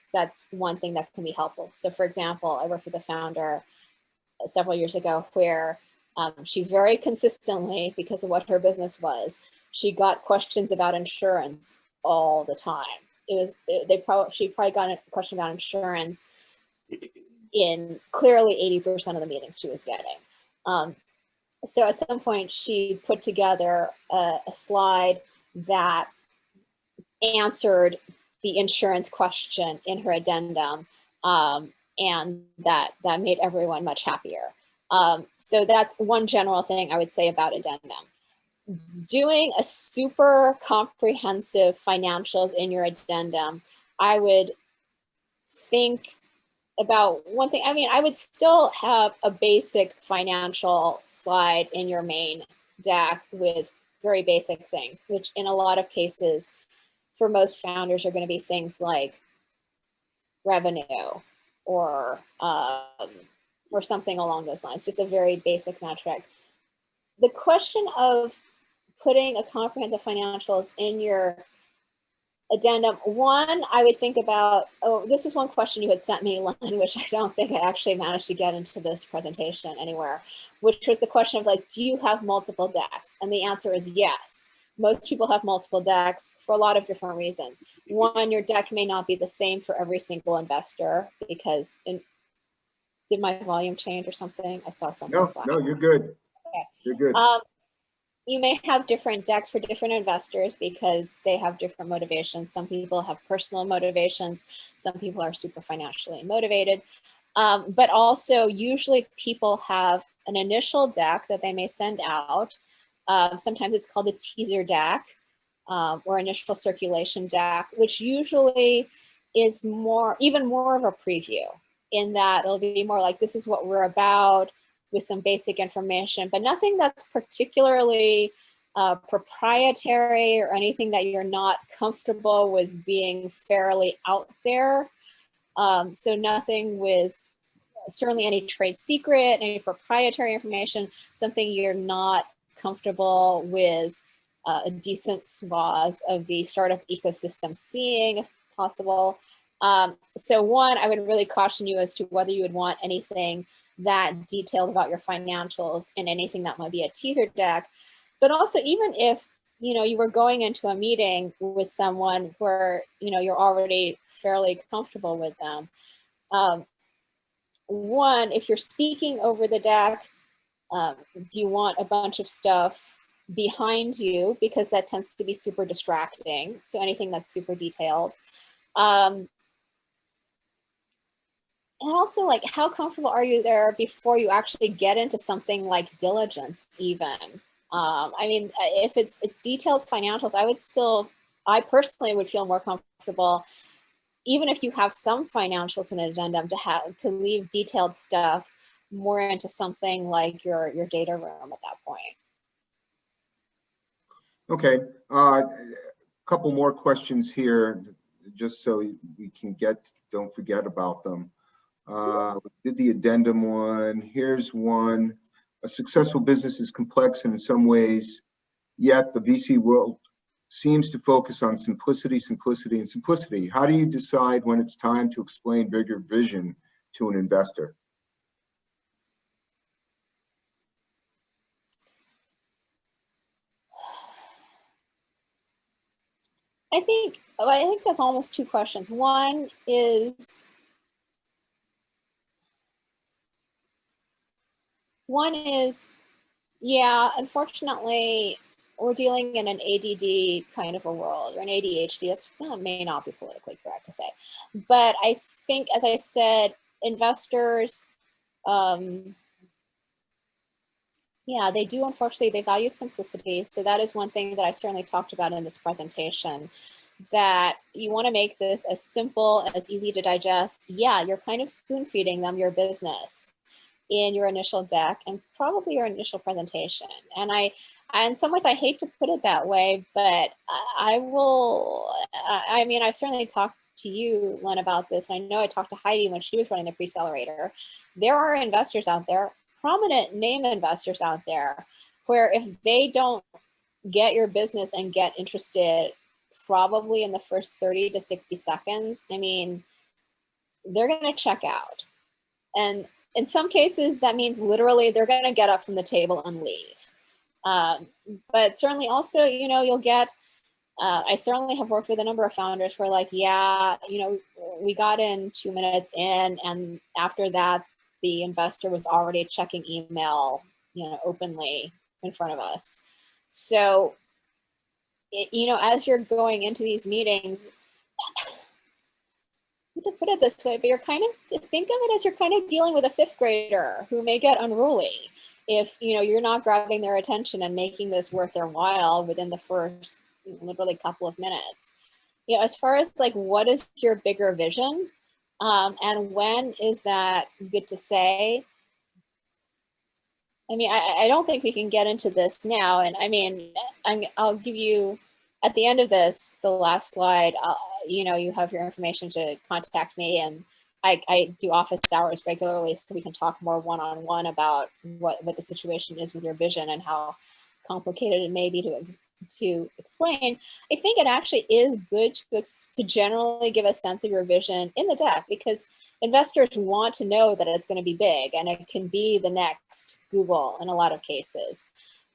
one thing that can be helpful. So for example, I worked with a founder several years ago where she very consistently, because of what her business was, she got questions about insurance all the time. She probably got a question about insurance in clearly 80% of the meetings she was getting. So at some point she put together a slide that answered the insurance question in her addendum, and that made everyone much happier. So that's one general thing I would say about addendum. Doing a super comprehensive financials in your addendum, I would think about one thing. I mean, I would still have a basic financial slide in your main deck with very basic things, which in a lot of cases for most founders are going to be things like revenue or something along those lines, just a very basic metric. The question of putting a comprehensive financials in your addendum, one, I would think about, this is one question you had sent me, Len, which I don't think I actually managed to get into this presentation anywhere, which was the question of like, do you have multiple decks? And the answer is yes. Most people have multiple decks for a lot of different reasons. One, your deck may not be the same for every single investor because did my volume change or something? I saw something. No, you're good. Okay. You're good. You may have different decks for different investors because they have different motivations. Some people have personal motivations. Some people are super financially motivated. But also usually people have an initial deck that they may send out. Sometimes it's called a teaser deck or initial circulation deck, which usually is even more of a preview, in that it'll be more like, this is what we're about, with some basic information, but nothing that's particularly proprietary or anything that you're not comfortable with being fairly out there. So nothing with certainly any trade secret, any proprietary information, something you're not comfortable with a decent swath of the startup ecosystem seeing, if possible. So one, I would really caution you as to whether you would want anything that detailed about your financials in anything that might be a teaser deck. But also, even if you were going into a meeting with someone where you're already fairly comfortable with them, one, if you're speaking over the deck, do you want a bunch of stuff behind you, because that tends to be super distracting. So anything that's super detailed. And also, like, how comfortable are you there before you actually get into something like diligence even? I mean, if it's detailed financials, I personally would feel more comfortable, even if you have some financials in an addendum, to leave detailed stuff more into something like your data room at that point. Okay, couple more questions here, just so we can don't forget about them. We did the addendum one. Here's one. A successful business is complex and in some ways, yet the VC world seems to focus on simplicity, simplicity, and simplicity. How do you decide when it's time to explain bigger vision to an investor? I think that's almost two questions. One is yeah, unfortunately, we're dealing in an ADD kind of a world, or an ADHD. That's may not be politically correct to say, but I think, as I said, investors, yeah, they do. Unfortunately, they value simplicity. So that is one thing that I certainly talked about in this presentation, that you want to make this as simple, as easy to digest. Yeah, you're kind of spoon feeding them your business in your initial deck and probably your initial presentation. And in some ways, I hate to put it that way, but I mean, I've certainly talked to you, Len, about this. And I know I talked to Heidi when she was running the Preccelerator. There are investors out there, prominent name investors out there, where if they don't get your business and get interested probably in the first 30 to 60 seconds, I mean, they're going to check out. And in some cases, that means literally they're going to get up from the table and leave. But certainly also, you know, you'll get, I certainly have worked with a number of founders who are like, yeah, you know, we got in 2 minutes in, and after that, the investor was already checking email, you know, openly in front of us. So, you know, as you're going into these meetings, to put it this way, but you're kind of, think of it as you're kind of dealing with a fifth grader who may get unruly if, you know, you're not grabbing their attention and making this worth their while within the first literally couple of minutes. You know, as far as like, what is your bigger vision, and when is that good to say? I mean, I don't think we can get into this now. And I mean, I'll give you, at the end of this, the last slide, you know, you have your information to contact me, and I do office hours regularly, so we can talk more one-on-one about what the situation is with your vision and how complicated it may be to explain. I think it actually is good to generally give a sense of your vision in the deck, because investors want to know that it's going to be big and it can be the next Google in a lot of cases.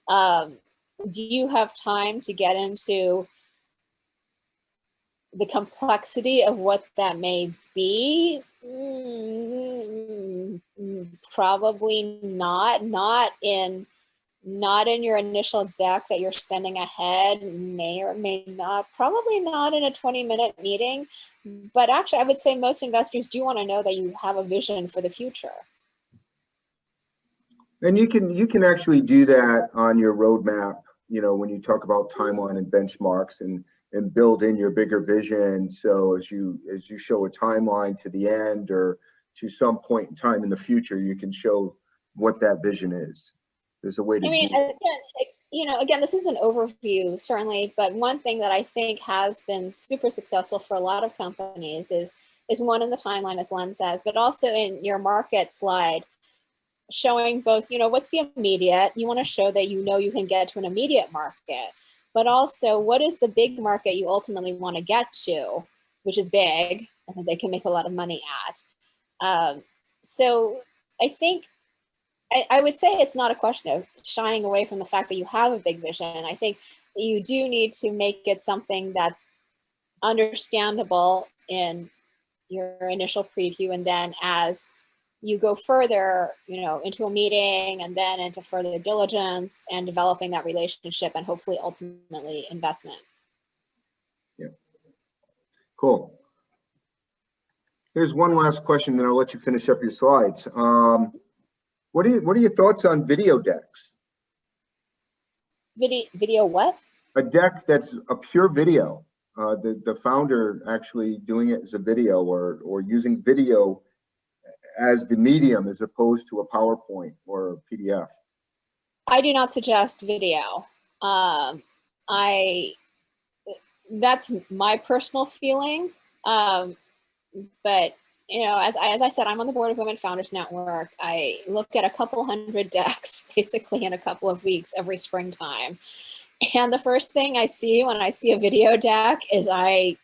Do you have time to get into the complexity of what that may be? Probably not. Not in your initial deck that you're sending ahead, may or may not, probably not in a 20-minute meeting. But actually, I would say most investors do want to know that you have a vision for the future. And you can actually do that on your roadmap, you know, when you talk about timeline and benchmarks, and build in your bigger vision. So as you show a timeline to the end or to some point in time in the future, you can show what that vision is. There's a way to do again, you know, again, this is an overview, certainly, but one thing that I think has been super successful for a lot of companies is one in the timeline, as Len says, but also in your market slide, showing both, you know, what's the immediate, you want to show that you know you can get to an immediate market, but also what is the big market you ultimately want to get to, which is big, and that they can make a lot of money at. So I think, I would say it's not a question of shying away from the fact that you have a big vision. I think you do need to make it something that's understandable in your initial preview, and then as you go further, you know, into a meeting and then into further diligence and developing that relationship and hopefully ultimately investment. Yeah. Cool. Here's one last question, then I'll let you finish up your slides. What are your thoughts on video decks? Video what? A deck that's a pure video. The founder actually doing it as a video, or using video as the medium as opposed to a PowerPoint or a PDF. I do not suggest video. That's my personal feeling. But you know, as I said, I'm on the board of Women Founders Network. I look at a couple hundred decks basically in a couple of weeks every springtime. And the first thing I see when I see a video deck is I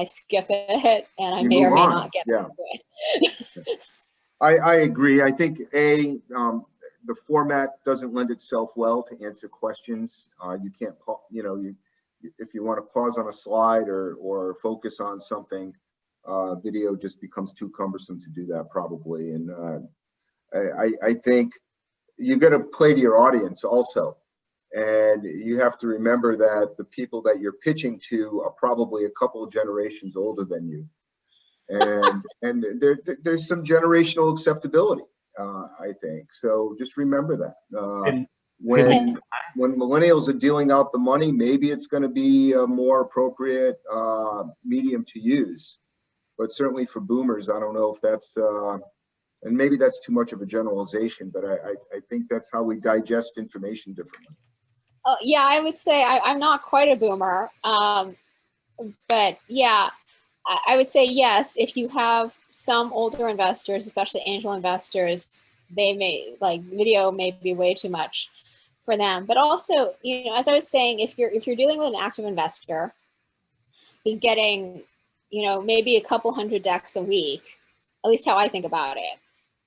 skip it, and I may or may not get to it. I agree. I think the format doesn't lend itself well to answer questions. You can't, you know, if you want to pause on a slide or focus on something, video just becomes too cumbersome to do that probably. And I think you got to play to your audience also. And you have to remember that the people that you're pitching to are probably a couple of generations older than you. And there's some generational acceptability, I think. So just remember that. When millennials are dealing out the money, maybe it's going to be a more appropriate medium to use. But certainly for boomers, I don't know if that's, and maybe that's too much of a generalization, but I think that's how we digest information differently. Yeah, I would say I'm not quite a boomer, but yeah, I would say yes, if you have some older investors, especially angel investors, they may, like, video may be way too much for them. But also, you know, as I was saying, if you're dealing with an active investor who's getting, you know, maybe a couple hundred decks a week, at least how I think about it,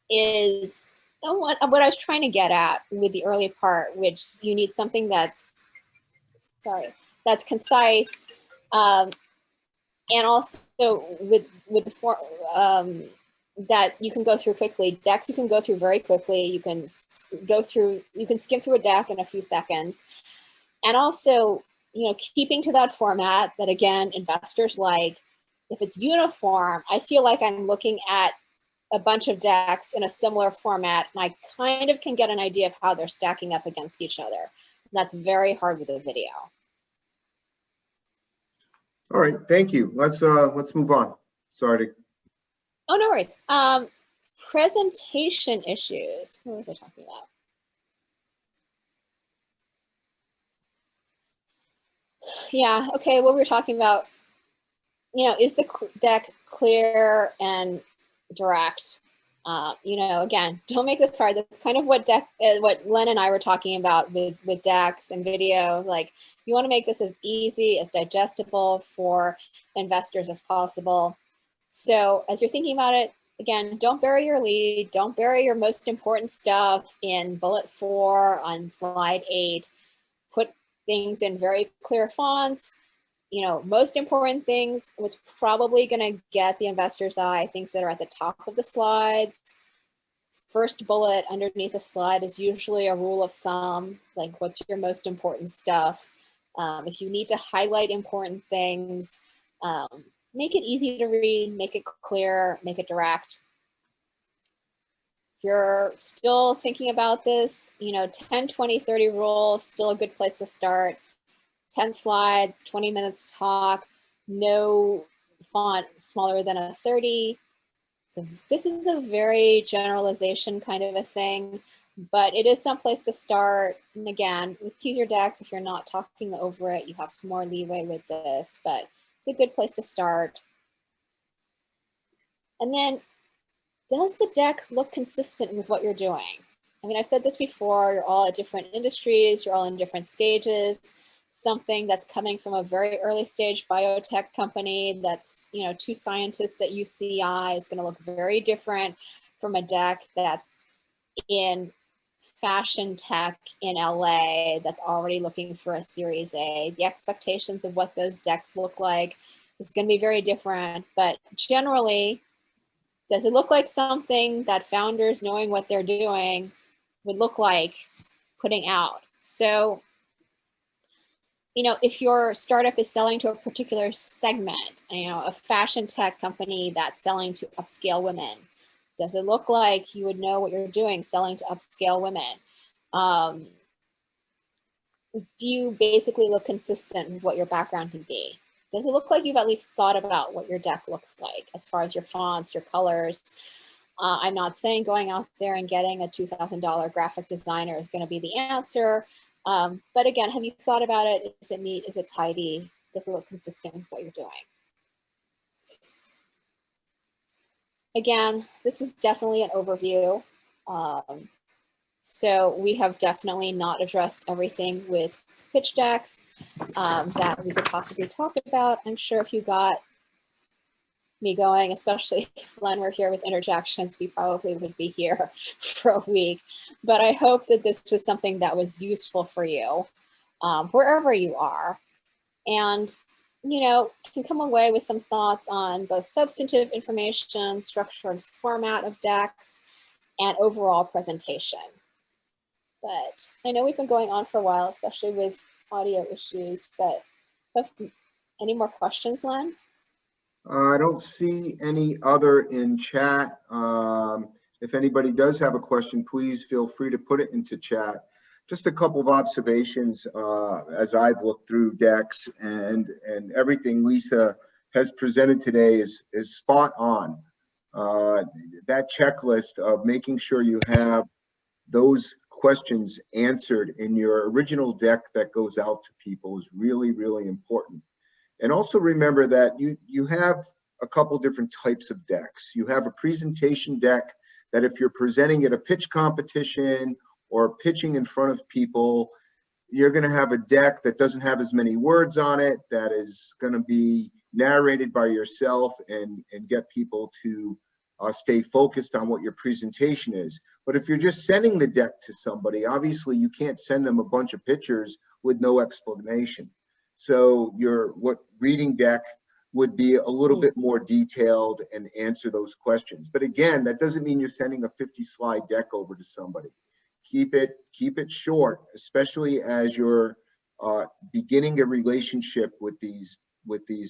is what I was trying to get at with the early part, which you need something that's, that's concise, and also with the form that you can go through quickly. Decks you can go through very quickly. You can skim through a deck in a few seconds, and also, you know, keeping to that format that, again, investors like. If it's uniform, I feel like I'm looking at a bunch of decks in a similar format, and I kind of can get an idea of how they're stacking up against each other. And that's very hard with a video. All right, thank you. Let's move on. Sorry to. Oh, no worries. Presentation issues. What was I talking about? Yeah, okay, what we were talking about, you know, is the deck clear and direct? You know, again, don't make this hard. That's kind of what Len and I were talking about with decks and video. Like, you want to make this as easy, as digestible for investors as possible. So as you're thinking about it, again, don't bury your lead. Don't bury your most important stuff in bullet 4 on slide 8. Put things in very clear fonts. You know, most important things, what's probably going to get the investor's eye, things that are at the top of the slides. First bullet underneath the slide is usually a rule of thumb, like what's your most important stuff. If you need to highlight important things, make it easy to read, make it clear, make it direct. If you're still thinking about this, you know, 10, 20, 30 rule, still a good place to start. 10 slides, 20 minutes talk, no font smaller than a 30. So this is a very generalization kind of a thing, but it is some place to start. And again, with teaser decks, if you're not talking over it, you have some more leeway with this, but it's a good place to start. And then, does the deck look consistent with what you're doing? I mean, I've said this before, you're all at different industries, you're all in different stages. Something that's coming from a very early stage biotech company that's, you know, 2 scientists at UCI is going to look very different from a deck that's in fashion tech in LA that's already looking for a Series A. The expectations of what those decks look like is going to be very different, but generally, does it look like something that founders knowing what they're doing would look like putting out? So, you know, if your startup is selling to a particular segment, you know, a fashion tech company that's selling to upscale women, does it look like you would know what you're doing selling to upscale women? Do you basically look consistent with what your background can be? Does it look like you've at least thought about what your deck looks like as far as your fonts, your colors? I'm not saying going out there and getting a $2,000 graphic designer is going to be the answer. But again, have you thought about it? Is it neat? Is it tidy? Does it look consistent with what you're doing? Again, this was definitely an overview. So we have definitely not addressed everything with pitch decks that we could possibly talk about. I'm sure if you got me going, especially if Len were here with interjections, we probably would be here for a week. But I hope that this was something that was useful for you, wherever you are. and, you know, can come away with some thoughts on both substantive information, structure and format of decks, and overall presentation. But I know we've been going on for a while, especially with audio issues, but any more questions, Len? I don't see any other in chat. If anybody does have a question, please feel free to put it into chat. Just a couple of observations as I've looked through decks, and everything Lisa has presented today is spot on. That checklist of making sure you have those questions answered in your original deck that goes out to people is really, really important. And also remember that you have a couple different types of decks. You have a presentation deck that if you're presenting at a pitch competition or pitching in front of people, you're going to have a deck that doesn't have as many words on it, that is going to be narrated by yourself and get people to stay focused on what your presentation is. But if you're just sending the deck to somebody, obviously you can't send them a bunch of pictures with no explanation. So your reading deck would be a little bit more detailed and answer those questions. But again, that doesn't mean you're sending a 50-slide deck over to somebody. Keep it short, especially as you're beginning a relationship with these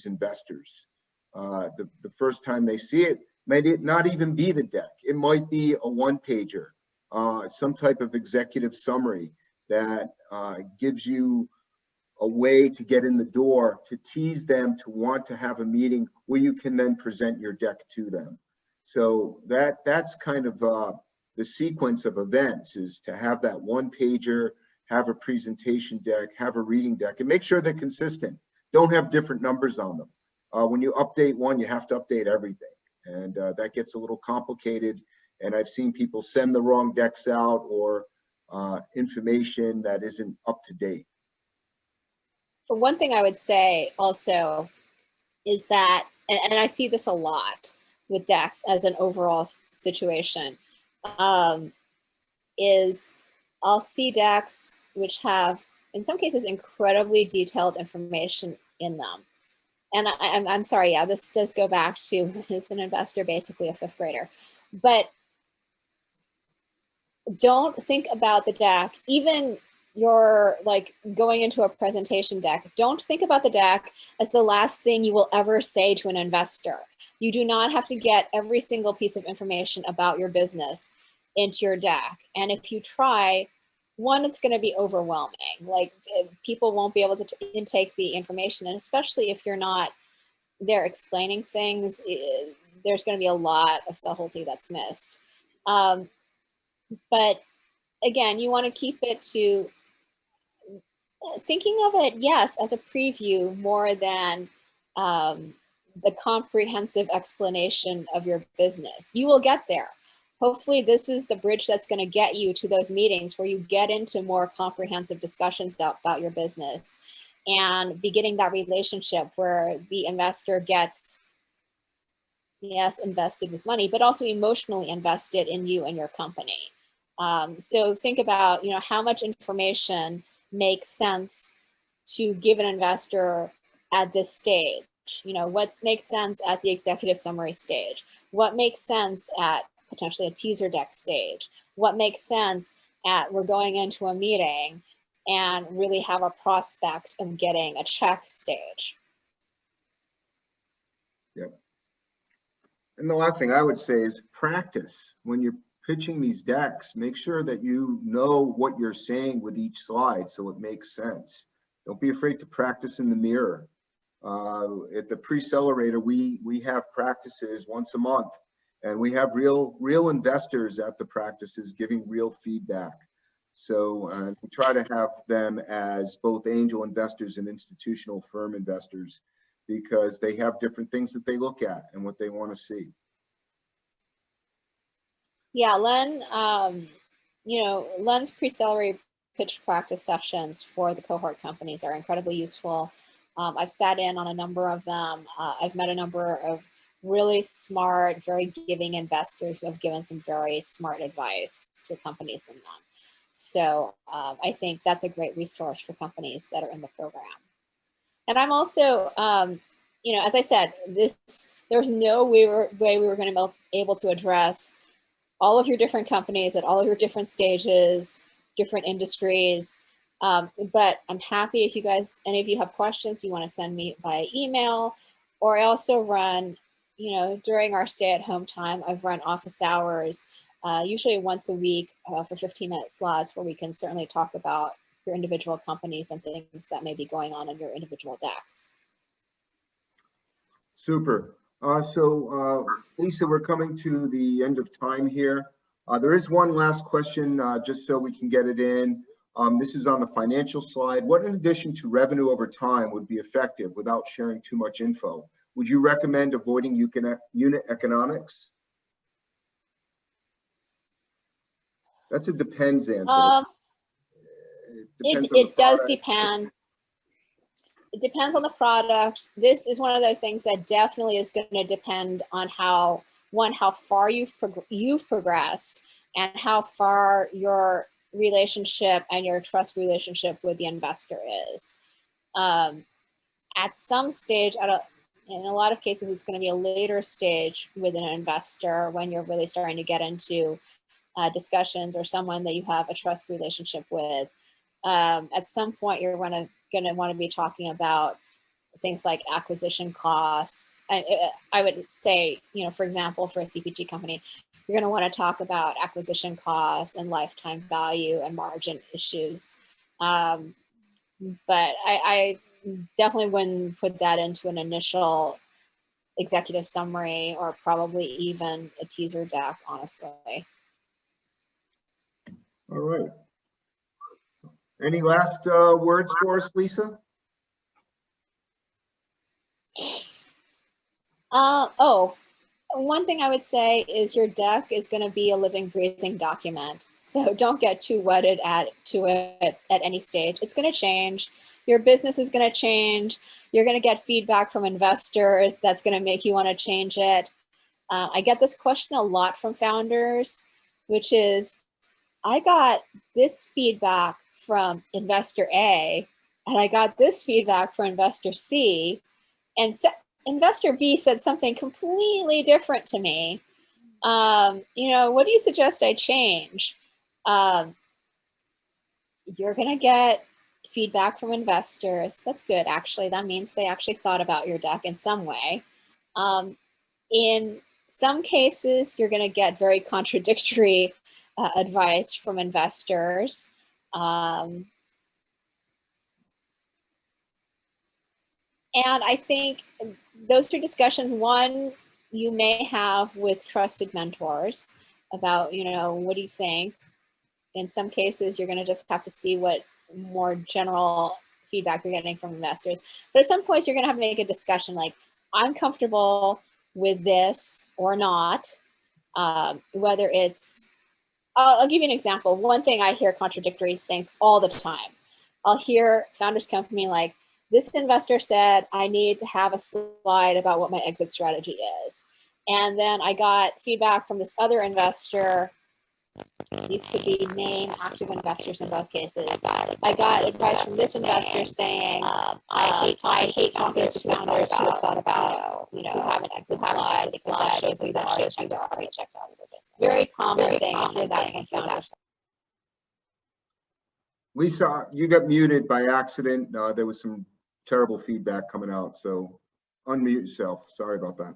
investors. The first time they see it, might not even be the deck. It might be a one-pager, some type of executive summary that gives you a way to get in the door, to tease them to want to have a meeting where you can then present your deck to them. So that's kind of the sequence of events, is to have that one pager, have a presentation deck, have a reading deck, and make sure they're consistent. Don't have different numbers on them. When you update one, you have to update everything. And that gets a little complicated. And I've seen people send the wrong decks out or information that isn't up to date. But one thing I would say also is that, and I see this a lot with decks as an overall situation, is I'll see decks which have, in some cases, incredibly detailed information in them. And I'm sorry, yeah, this does go back to, as an investor, basically a fifth grader. But don't think about the deck, even you're like going into a presentation deck, don't think about the deck as the last thing you will ever say to an investor. You do not have to get every single piece of information about your business into your deck. And if you try, one, it's going to be overwhelming. Like, people won't be able to intake the information. And especially if you're not there explaining things, there's going to be a lot of subtlety that's missed. But again, you want to keep it to thinking of it, yes, as a preview more than the comprehensive explanation of your business. You will get there. Hopefully this is the bridge that's going to get you to those meetings where you get into more comprehensive discussions about your business and beginning that relationship where the investor gets, yes, invested with money, but also emotionally invested in you and your company. So think about, you know, how much information makes sense to give an investor at this stage. You know, what makes sense at the executive summary stage? What makes sense at potentially a teaser deck stage? What makes sense at we're going into a meeting and really have a prospect of getting a check stage? Yep. And the last thing I would say is practice. When you're pitching these decks, make sure that you know what you're saying with each slide so it makes sense. Don't be afraid to practice in the mirror. At the Preccelerator, we have practices once a month, and we have real investors at the practices giving real feedback. So we try to have them as both angel investors and institutional firm investors, because they have different things that they look at and what they want to see. Yeah, Len, you know, Len's Preccelerator pitch practice sessions for the cohort companies are incredibly useful. I've sat in on a number of them. I've met a number of really smart, very giving investors who have given some very smart advice to companies in them. So I think that's a great resource for companies that are in the program. And I'm also, you know, as I said, there's no way we were going to be able to address all of your different companies at all of your different stages, different industries. But I'm happy if you guys, any of you have questions you want to send me via email, or I also run, you know, during our stay-at-home time, I've run office hours, usually once a week for 15-minute slots where we can certainly talk about your individual companies and things that may be going on in your individual DAX. Super. Lisa, we're coming to the end of time here. There is one last question, just so we can get it in. This is on the financial slide. What, in addition to revenue over time, would be effective without sharing too much info? Would you recommend avoiding unit economics? That's a depends answer. It does depend. It depends on the product. This is one of those things that definitely is going to depend on how far you've progressed and how far your relationship and your trust relationship with the investor is. At some stage, in a lot of cases, it's going to be a later stage with an investor when you're really starting to get into discussions or someone that you have a trust relationship with. At some point, you're going to want to be talking about things like acquisition costs. I would say, you know, for example, for a CPG company, you're going to want to talk about acquisition costs and lifetime value and margin issues. But I definitely wouldn't put that into an initial executive summary or probably even a teaser deck, honestly. All right. Any last words for us, Lisa? One thing I would say is your deck is going to be a living, breathing document. So don't get too wedded to it at any stage. It's going to change. Your business is going to change. You're going to get feedback from investors that's going to make you want to change it. I get this question a lot from founders, which is, I got this feedback from investor A, and I got this feedback from investor C, and investor B said something completely different to me. You know, what do you suggest I change? You're going to get feedback from investors. That's good, actually. That means they actually thought about your deck in some way. In some cases, you're going to get very contradictory advice from investors. And I think those are discussions, one, you may have with trusted mentors about, you know, what do you think? In some cases, you're going to just have to see what more general feedback you're getting from investors. But at some points, you're going to have to make a discussion like, I'm comfortable with this or not, whether it's, I'll give you an example. One thing I hear contradictory things all the time. I'll hear founders come to me like, this investor said I need to have a slide about what my exit strategy is. And then I got feedback from this other investor. These could be named active investors in both cases. I got advice from this investor saying, I hate talking to founders who have thought about, you know, who have an exit slide because that shows me they're already checked out. Very common thing to hear that from founders. Lisa, you got muted by accident. There was some terrible feedback coming out, so unmute yourself. Sorry about that.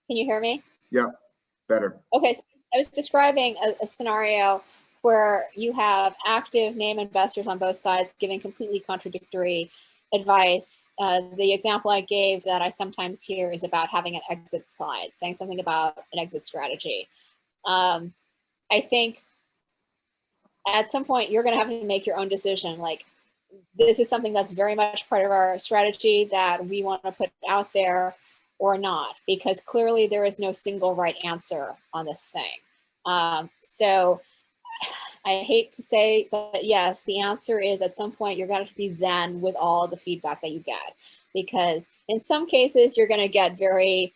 Can you hear me? Yeah, better. Okay, so I was describing a scenario where you have active name investors on both sides giving completely contradictory advice. The example I gave that I sometimes hear is about having an exit slide, saying something about an exit strategy. I think at some point you're going to have to make your own decision. Like, this is something that's very much part of our strategy that we want to put out there or not, because clearly there is no single right answer on this thing. So I hate to say, but yes, the answer is at some point you're going to be zen with all the feedback that you get, because in some cases you're going to get very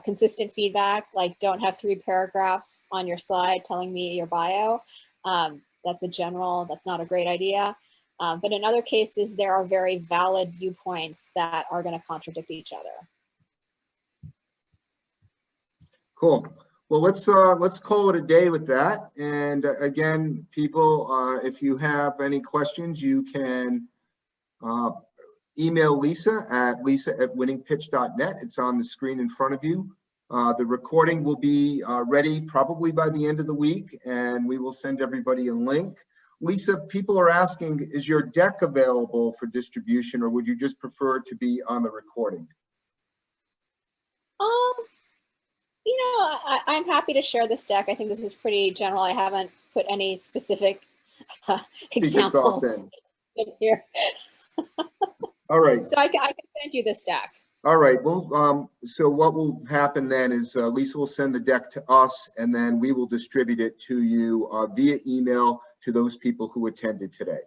consistent feedback, like don't have 3 paragraphs on your slide telling me your bio. That's not a great idea. But in other cases, there are very valid viewpoints that are going to contradict each other. Cool. Well, let's call it a day with that. And again, people, if you have any questions, you can email Lisa at lisa@winningpitch.net. It's on the screen in front of you. The recording will be ready probably by the end of the week, and we will send everybody a link. Lisa, people are asking, is your deck available for distribution, or would you just prefer to be on the recording? You know, I'm happy to share this deck. I think this is pretty general. I haven't put any specific examples in here. All right. So I can send you this deck. All right. Well, so what will happen then is Lisa will send the deck to us, and then we will distribute it to you via email to those people who attended today.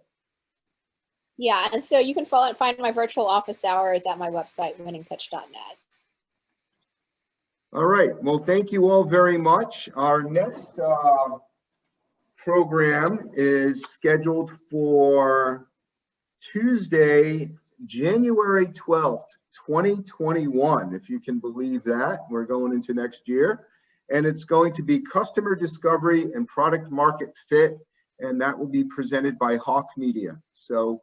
Yeah, and so you can find my virtual office hours at my website, winningpitch.net. All right. Well, thank you all very much. Our next program is scheduled for Tuesday, January 12th, 2021, if you can believe that. We're going into next year. And it's going to be customer discovery and product market fit. And that will be presented by Hawk Media. So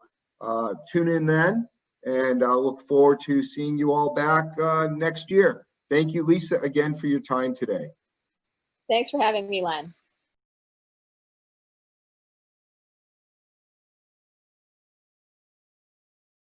tune in then. And I'll look forward to seeing you all back next year. Thank you, Lisa, again for your time today. Thanks for having me, Len.